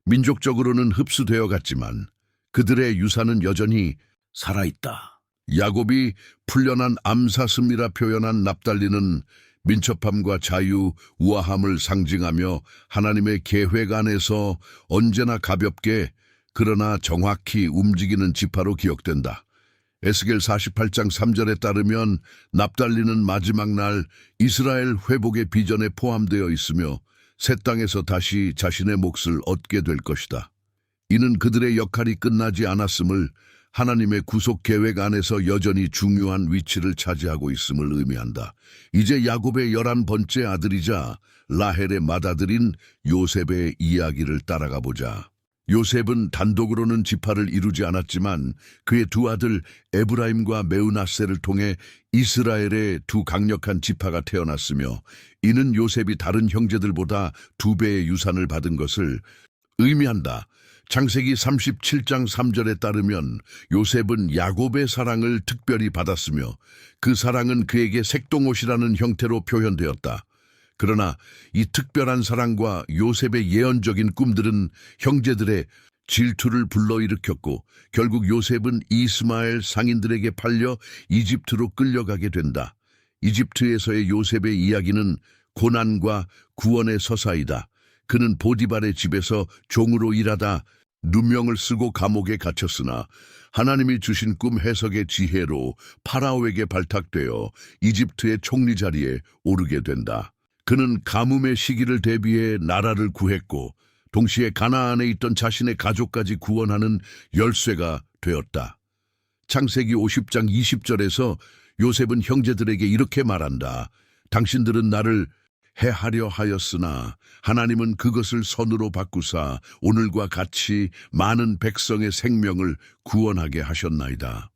민족적으로는 흡수되어 갔지만 그들의 유산은 여전히 살아있다. 야곱이 풀려난 암사슴이라 표현한 납달리는 민첩함과 자유, 우아함을 상징하며 하나님의 계획 안에서 언제나 가볍게 그러나 정확히 움직이는 지파로 기억된다. 에스겔 48장 3절에 따르면 납달리는 마지막 날 이스라엘 회복의 비전에 포함되어 있으며 새 땅에서 다시 자신의 몫을 얻게 될 것이다. 이는 그들의 역할이 끝나지 않았음을 하나님의 구속 계획 안에서 여전히 중요한 위치를 차지하고 있음을 의미한다. 이제 야곱의 11번째 아들이자 라헬의 맏아들인 요셉의 이야기를 따라가 보자. 요셉은 단독으로는 지파를 이루지 않았지만 그의 두 아들 에브라임과 메우나세를 통해 이스라엘의 두 강력한 지파가 태어났으며 이는 요셉이 다른 형제들보다 2배의 유산을 받은 것을 의미한다. 창세기 37장 3절에 따르면 요셉은 야곱의 사랑을 특별히 받았으며 그 사랑은 그에게 색동옷이라는 형태로 표현되었다. 그러나 이 특별한 사랑과 요셉의 예언적인 꿈들은 형제들의 질투를 불러일으켰고 결국 요셉은 이스마엘 상인들에게 팔려 이집트로 끌려가게 된다. 이집트에서의 요셉의 이야기는 고난과 구원의 서사이다. 그는 보디발의 집에서 종으로 일하다 누명을 쓰고 감옥에 갇혔으나 하나님이 주신 꿈 해석의 지혜로 파라오에게 발탁되어 이집트의 총리 자리에 오르게 된다. 그는 가뭄의 시기를 대비해 나라를 구했고 동시에 가나안에 있던 자신의 가족까지 구원하는 열쇠가 되었다. 창세기 50장 20절에서 요셉은 형제들에게 이렇게 말한다. 당신들은 나를 해하려 하였으나 하나님은 그것을 선으로 바꾸사 오늘과 같이 많은 백성의 생명을 구원하게 하셨나이다.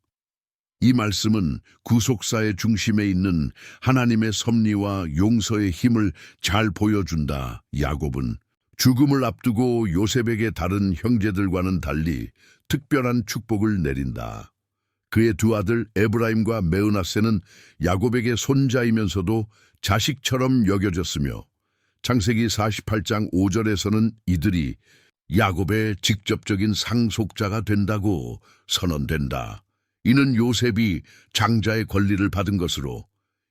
이 말씀은 구속사의 중심에 있는 하나님의 섭리와 용서의 힘을 잘 보여준다. 야곱은 죽음을 앞두고 요셉에게 다른 형제들과는 달리 특별한 축복을 내린다. 그의 두 아들 에브라임과 메으나세는 야곱에게 손자이면서도 자식처럼 여겨졌으며 창세기 48장 5절에서는 이들이 야곱의 직접적인 상속자가 된다고 선언된다. 이는 요셉이 장자의 권리를 받은 것으로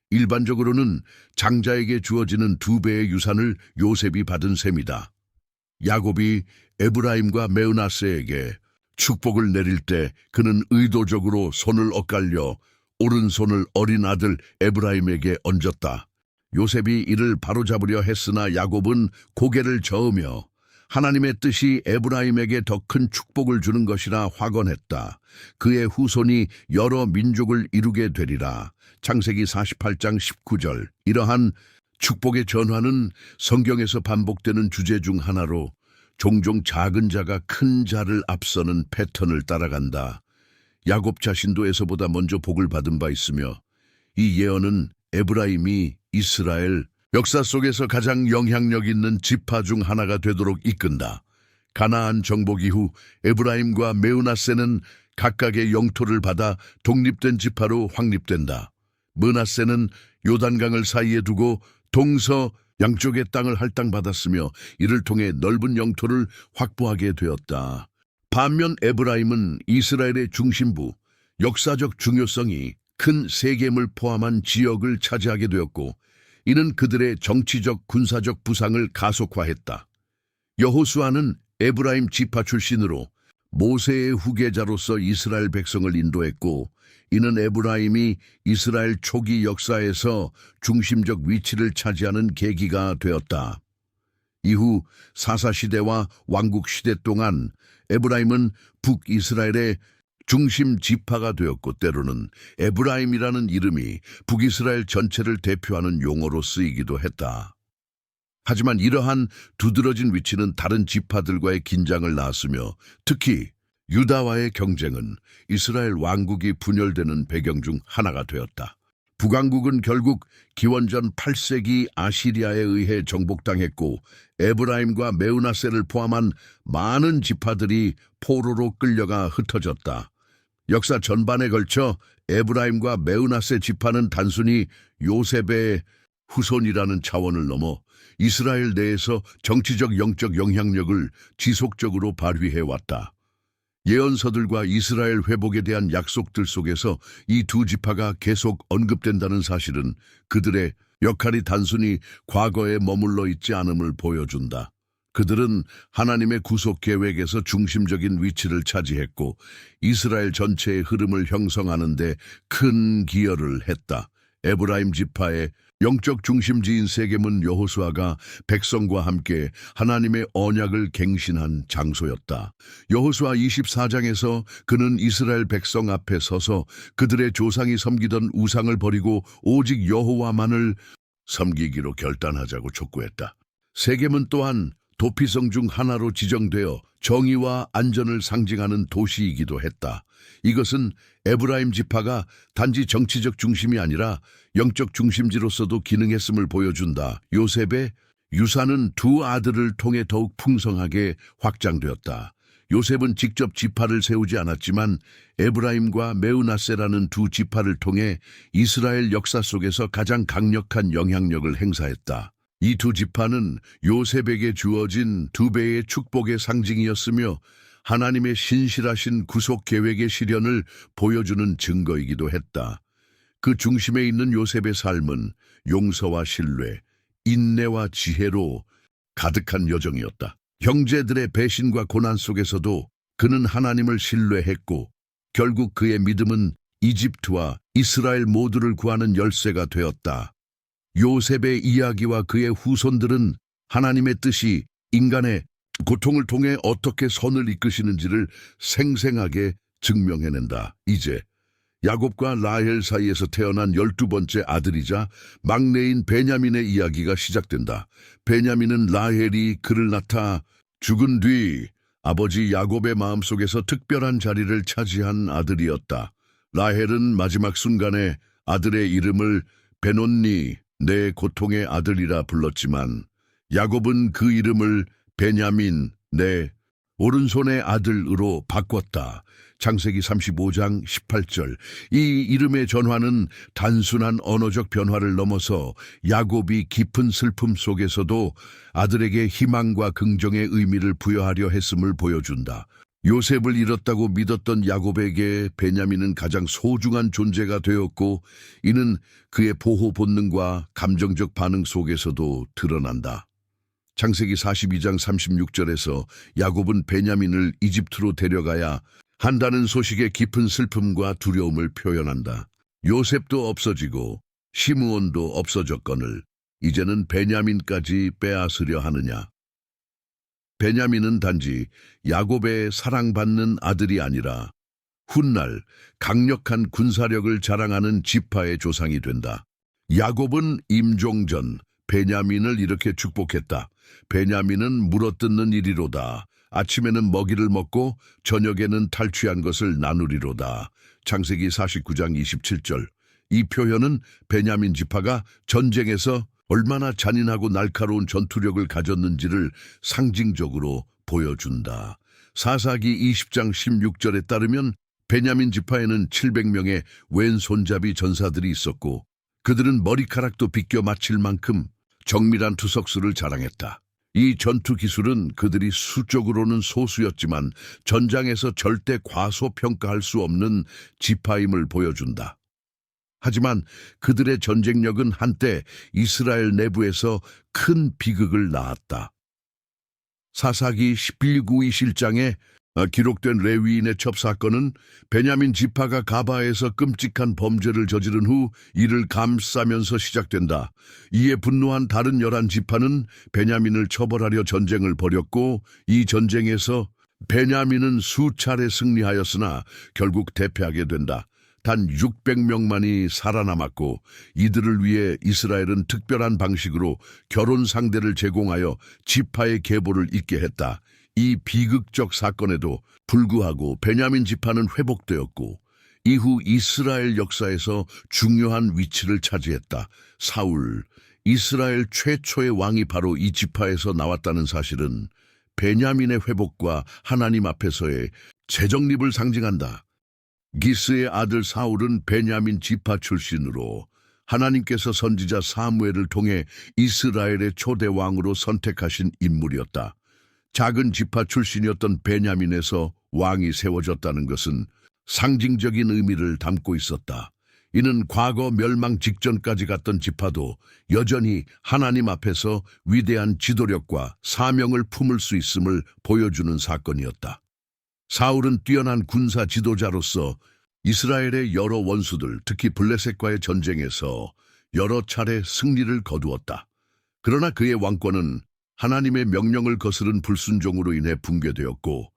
일반적으로는 장자에게 주어지는 2배의 유산을 요셉이 받은 셈이다. 야곱이 에브라임과 메으나세에게 축복을 내릴 때 그는 의도적으로 손을 엇갈려 오른손을 어린 아들 에브라임에게 얹었다. 요셉이 이를 바로잡으려 했으나 야곱은 고개를 저으며 하나님의 뜻이 에브라임에게 더 큰 축복을 주는 것이라 확언했다. 그의 후손이 여러 민족을 이루게 되리라. 창세기 48장 19절. 이러한 축복의 전환은 성경에서 반복되는 주제 중 하나로 종종 작은 자가 큰 자를 앞서는 패턴을 따라간다. 야곱 자신도 에서보다 먼저 복을 받은 바 있으며 이 예언은 에브라임이 이스라엘 역사 속에서 가장 영향력 있는 지파 중 하나가 되도록 이끈다. 가나안 정복 이후 에브라임과 메으나세는 각각의 영토를 받아 독립된 지파로 확립된다. 므낫세는 요단강을 사이에 두고 동서 양쪽의 땅을 할당받았으며 이를 통해 넓은 영토를 확보하게 되었다. 반면 에브라임은 이스라엘의 중심부, 역사적 중요성이 큰 세겜을 포함한 지역을 차지하게 되었고 이는 그들의 정치적 군사적 부상을 가속화했다. 여호수아는 에브라임 지파 출신으로 모세의 후계자로서 이스라엘 백성을 인도했고 이는 에브라임이 이스라엘 초기 역사에서 중심적 위치를 차지하는 계기가 되었다. 이후 사사시대와 왕국시대 동안 에브라임은 북이스라엘의 중심 지파가 되었고 때로는 에브라임이라는 이름이 북이스라엘 전체를 대표하는 용어로 쓰이기도 했다. 하지만 이러한 두드러진 위치는 다른 지파들과의 긴장을 낳았으며 특히 유다와의 경쟁은 이스라엘 왕국이 분열되는 배경 중 하나가 되었다. 북왕국은 결국 기원전 8세기 아시리아에 의해 정복당했고 에브라임과 메으나세를 포함한 많은 지파들이 포로로 끌려가 흩어졌다. 역사 전반에 걸쳐 에브라임과 메으나세 지파는 단순히 요셉의 후손이라는 차원을 넘어 이스라엘 내에서 정치적 영적 영향력을 지속적으로 발휘해왔다. 예언서들과 이스라엘 회복에 대한 약속들 속에서 이 두 지파가 계속 언급된다는 사실은 그들의 역할이 단순히 과거에 머물러 있지 않음을 보여준다. 그들은 하나님의 구속 계획에서 중심적인 위치를 차지했고 이스라엘 전체의 흐름을 형성하는 데 큰 기여를 했다. 에브라임 지파의 영적 중심지인 세겜은 여호수아가 백성과 함께 하나님의 언약을 갱신한 장소였다. 여호수아 24장에서 그는 이스라엘 백성 앞에 서서 그들의 조상이 섬기던 우상을 버리고 오직 여호와만을 섬기기로 결단하자고 촉구했다. 세겜은 또한 도피성 중 하나로 지정되어 정의와 안전을 상징하는 도시이기도 했다. 이것은 에브라임 지파가 단지 정치적 중심이 아니라 영적 중심지로서도 기능했음을 보여준다. 요셉의 유산은 두 아들을 통해 더욱 풍성하게 확장되었다. 요셉은 직접 지파를 세우지 않았지만 에브라임과 메으나세라는 두 지파를 통해 이스라엘 역사 속에서 가장 강력한 영향력을 행사했다. 이 두 지파는 요셉에게 주어진 2배의 축복의 상징이었으며 하나님의 신실하신 구속 계획의 실현을 보여주는 증거이기도 했다. 그 중심에 있는 요셉의 삶은 용서와 신뢰, 인내와 지혜로 가득한 여정이었다. 형제들의 배신과 고난 속에서도 그는 하나님을 신뢰했고 결국 그의 믿음은 이집트와 이스라엘 모두를 구하는 열쇠가 되었다. 요셉의 이야기와 그의 후손들은 하나님의 뜻이 인간의 고통을 통해 어떻게 선을 이끄시는지를 생생하게 증명해낸다. 이제 야곱과 라헬 사이에서 태어난 12번째 아들이자 막내인 베냐민의 이야기가 시작된다. 베냐민은 라헬이 그를 낳다 죽은 뒤 아버지 야곱의 마음속에서 특별한 자리를 차지한 아들이었다. 라헬은 마지막 순간에 아들의 이름을 베논니, 내 고통의 아들이라 불렀지만 야곱은 그 이름을 베냐민, 내 오른손의 아들으로 바꿨다. 창세기 35장 18절. 이 이름의 전환은 단순한 언어적 변화를 넘어서 야곱이 깊은 슬픔 속에서도 아들에게 희망과 긍정의 의미를 부여하려 했음을 보여준다. 요셉을 잃었다고 믿었던 야곱에게 베냐민은 가장 소중한 존재가 되었고, 이는 그의 보호 본능과 감정적 반응 속에서도 드러난다. 창세기 42장 36절에서 야곱은 베냐민을 이집트로 데려가야 한다는 소식에 깊은 슬픔과 두려움을 표현한다. 요셉도 없어지고 시므온도 없어졌거늘 이제는 베냐민까지 빼앗으려 하느냐. 베냐민은 단지 야곱의 사랑받는 아들이 아니라 훗날 강력한 군사력을 자랑하는 지파의 조상이 된다. 야곱은 임종 전 베냐민을 이렇게 축복했다. 베냐민은 물어뜯는 이리로다. 아침에는 먹이를 먹고 저녁에는 탈취한 것을 나누리로다. 창세기 49장 27절. 이 표현은 베냐민 지파가 전쟁에서 얼마나 잔인하고 날카로운 전투력을 가졌는지를 상징적으로 보여준다. 사사기 20장 16절에 따르면 베냐민 지파에는 700명의 왼손잡이 전사들이 있었고 그들은 머리카락도 빗겨 맞힐 만큼 정밀한 투석수를 자랑했다. 이 전투 기술은 그들이 수적으로는 소수였지만 전장에서 절대 과소평가할 수 없는 지파임을 보여준다. 하지만 그들의 전쟁력은 한때 이스라엘 내부에서 큰 비극을 낳았다. 사사기 11-9-21장에 기록된 레위인의 첩사건은 베냐민 지파가 가바에서 끔찍한 범죄를 저지른 후 이를 감싸면서 시작된다. 이에 분노한 다른 11지파는 베냐민을 처벌하려 전쟁을 벌였고 이 전쟁에서 베냐민은 수차례 승리하였으나 결국 대패하게 된다. 단 600명만이 살아남았고 이들을 위해 이스라엘은 특별한 방식으로 결혼 상대를 제공하여 지파의 계보를 잇게 했다. 이 비극적 사건에도 불구하고 베냐민 지파는 회복되었고 이후 이스라엘 역사에서 중요한 위치를 차지했다. 사울, 이스라엘 최초의 왕이 바로 이 지파에서 나왔다는 사실은 베냐민의 회복과 하나님 앞에서의 재정립을 상징한다. 기스의 아들 사울은 베냐민 지파 출신으로 하나님께서 선지자 사무엘을 통해 이스라엘의 초대 왕으로 선택하신 인물이었다. 작은 지파 출신이었던 베냐민에서 왕이 세워졌다는 것은 상징적인 의미를 담고 있었다. 이는 과거 멸망 직전까지 갔던 지파도 여전히 하나님 앞에서 위대한 지도력과 사명을 품을 수 있음을 보여주는 사건이었다. 사울은 뛰어난 군사 지도자로서 이스라엘의 여러 원수들, 특히 블레셋과의 전쟁에서 여러 차례 승리를 거두었다. 그러나 그의 왕권은 하나님의 명령을 거스른 불순종으로 인해 붕괴되었고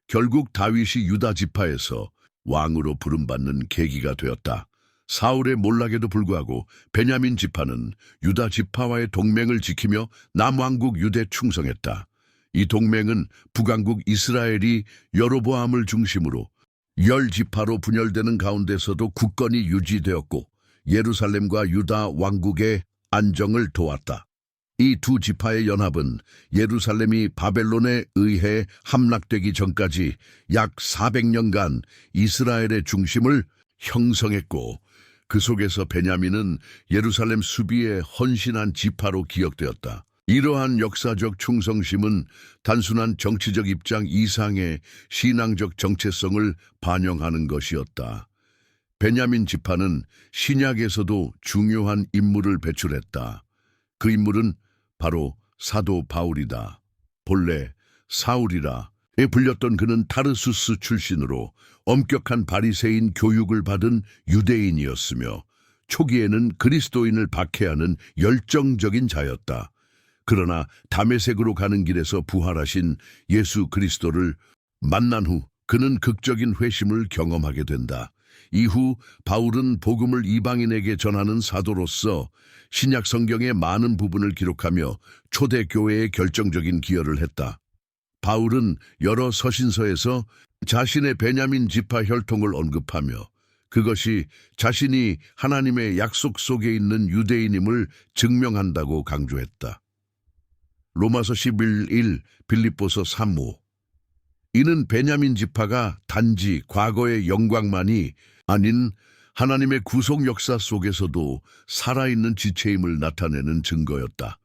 결국 다윗이 유다 지파에서 왕으로 부름받는 계기가 되었다. 사울의 몰락에도 불구하고 베냐민 지파는 유다 지파와의 동맹을 지키며 남왕국 유대에 충성했다. 이 동맹은 북왕국 이스라엘이 여로보암을 중심으로 10지파로 분열되는 가운데서도 굳건히 유지되었고 예루살렘과 유다 왕국의 안정을 도왔다. 이 두 지파의 연합은 예루살렘이 바벨론에 의해 함락되기 전까지 약 400년간 이스라엘의 중심을 형성했고 그 속에서 베냐민은 예루살렘 수비에 헌신한 지파로 기억되었다. 이러한 역사적 충성심은 단순한 정치적 입장 이상의 신앙적 정체성을 반영하는 것이었다. 베냐민 지파는 신약에서도 중요한 인물을 배출했다. 그 인물은 바로 사도 바울이다. 본래 사울이라에 불렸던 그는 타르수스 출신으로 엄격한 바리새인 교육을 받은 유대인이었으며 초기에는 그리스도인을 박해하는 열정적인 자였다. 그러나 다메섹으로 가는 길에서 부활하신 예수 그리스도를 만난 후 그는 극적인 회심을 경험하게 된다. 이후 바울은 복음을 이방인에게 전하는 사도로서 신약 성경의 많은 부분을 기록하며 초대교회에 결정적인 기여를 했다. 바울은 여러 서신서에서 자신의 베냐민 지파 혈통을 언급하며 그것이 자신이 하나님의 약속 속에 있는 유대인임을 증명한다고 강조했다. 로마서 11:1, 빌립보서 3:5. 이는 베냐민 지파가 단지 과거의 영광만이 아닌 하나님의 구속 역사 속에서도 살아있는 지체임을 나타내는 증거였다.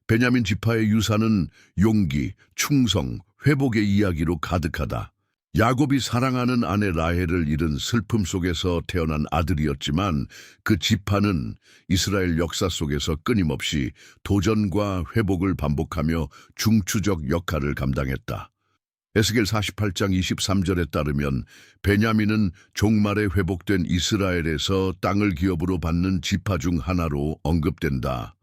베냐민 지파의 유산은 용기, 충성, 회복의 이야기로 가득하다. 야곱이 사랑하는 아내 라헬을 잃은 슬픔 속에서 태어난 아들이었지만 그 지파는 이스라엘 역사 속에서 끊임없이 도전과 회복을 반복하며 중추적 역할을 감당했다. 에스겔 48장 23절에 따르면 베냐민은 종말에 회복된 이스라엘에서 땅을 기업으로 받는 지파 중 하나로 언급된다.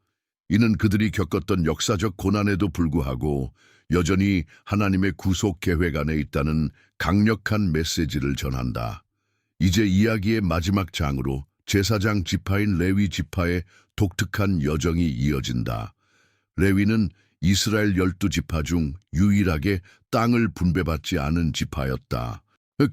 이는 그들이 겪었던 역사적 고난에도 불구하고 여전히 하나님의 구속 계획 안에 있다는 강력한 메시지를 전한다. 이제 이야기의 마지막 장으로 제사장 지파인 레위 지파의 독특한 여정이 이어진다. 레위는 이스라엘 12지파 중 유일하게 땅을 분배받지 않은 지파였다.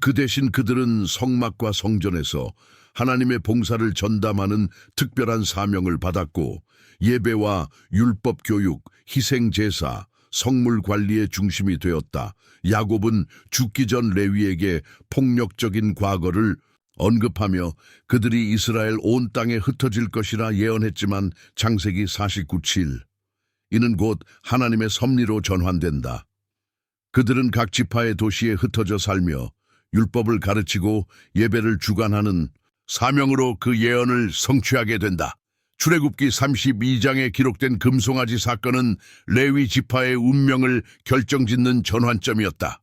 그 대신 그들은 성막과 성전에서 하나님의 봉사를 전담하는 특별한 사명을 받았고 예배와 율법 교육, 희생 제사, 성물 관리의 중심이 되었다. 야곱은 죽기 전 레위에게 폭력적인 과거를 언급하며 그들이 이스라엘 온 땅에 흩어질 것이라 예언했지만 창세기 49:7. 이는 곧 하나님의 섭리로 전환된다. 그들은 각 지파의 도시에 흩어져 살며 율법을 가르치고 예배를 주관하는 사명으로 그 예언을 성취하게 된다. 출애굽기 32장에 기록된 금송아지 사건은 레위 지파의 운명을 결정짓는 전환점이었다.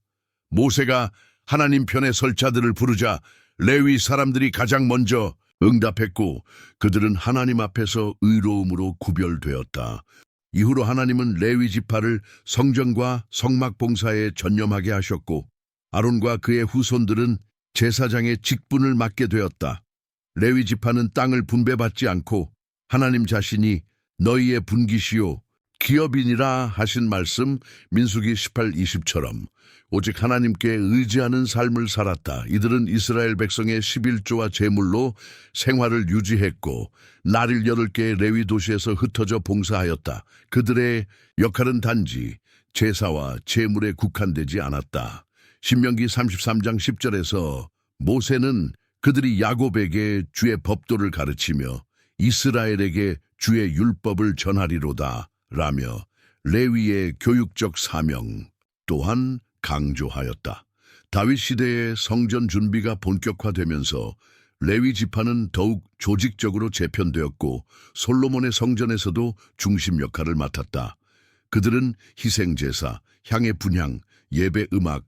모세가 하나님 편에 설 자들을 부르자 레위 사람들이 가장 먼저 응답했고 그들은 하나님 앞에서 의로움으로 구별되었다. 이후로 하나님은 레위 지파를 성전과 성막 봉사에 전념하게 하셨고 아론과 그의 후손들은 제사장의 직분을 맡게 되었다. 레위 지파는 땅을 분배받지 않고 하나님 자신이 너희의 분깃이요 기업이니라 하신 말씀 민수기 18:20처럼 오직 하나님께 의지하는 삶을 살았다. 이들은 이스라엘 백성의 11조와 제물로 생활을 유지했고 나릴 8개의 레위 도시에서 흩어져 봉사하였다. 그들의 역할은 단지 제사와 제물에 국한되지 않았다. 신명기 33장 10절에서 모세는 그들이 야곱에게 주의 법도를 가르치며 이스라엘에게 주의 율법을 전하리로다 라며 레위의 교육적 사명 또한 강조하였다. 다윗 시대의 성전 준비가 본격화되면서 레위 지파는 더욱 조직적으로 재편되었고 솔로몬의 성전에서도 중심 역할을 맡았다. 그들은 희생제사, 향의 분향, 예배 음악,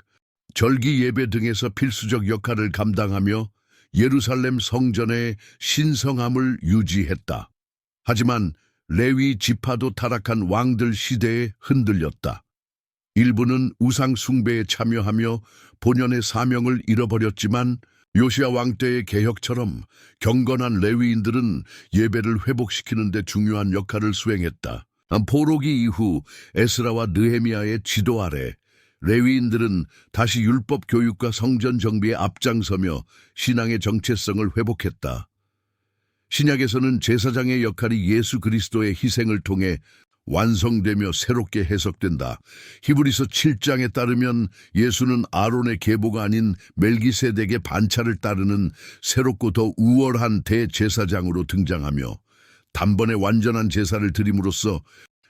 절기 예배 등에서 필수적 역할을 감당하며 예루살렘 성전의 신성함을 유지했다. 하지만 레위 지파도 타락한 왕들 시대에 흔들렸다. 일부는 우상 숭배에 참여하며 본연의 사명을 잃어버렸지만 요시야 왕 때의 개혁처럼 경건한 레위인들은 예배를 회복시키는 데 중요한 역할을 수행했다. 포로기 이후 에스라와 느헤미야의 지도 아래 레위인들은 다시 율법 교육과 성전 정비에 앞장서며 신앙의 정체성을 회복했다. 신약에서는 제사장의 역할이 예수 그리스도의 희생을 통해 완성되며 새롭게 해석된다. 히브리서 7장에 따르면 예수는 아론의 계보가 아닌 멜기세덱의 반차를 따르는 새롭고 더 우월한 대제사장으로 등장하며 단번에 완전한 제사를 드림으로써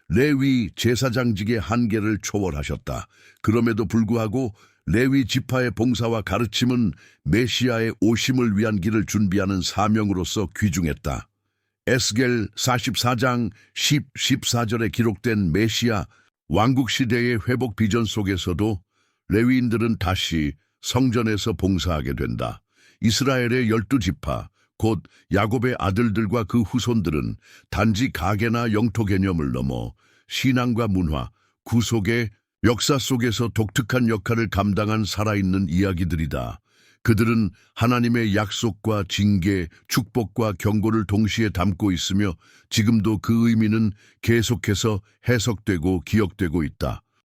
레위 제사장직의 한계를 초월하셨다. 그럼에도 불구하고 레위 지파의 봉사와 가르침은 메시아의 오심을 위한 길을 준비하는 사명으로서 귀중했다. 에스겔 44장 10, 14절에 기록된 메시아 왕국 시대의 회복 비전 속에서도 레위인들은 다시 성전에서 봉사하게 된다. 이스라엘의 12지파, 곧 야곱의 아들들과 그 후손들은 단지 가계나 영토 개념을 넘어 신앙과 문화, 구속의 역사 속에서 독특한 역할을 감당한 살아있는 이야기들이다. 그들은 하나님의 약속과 징계, 축복과 경고를 동시에 담고 있으며 지금도 그 의미는 계속해서 해석되고 기억되고 있다.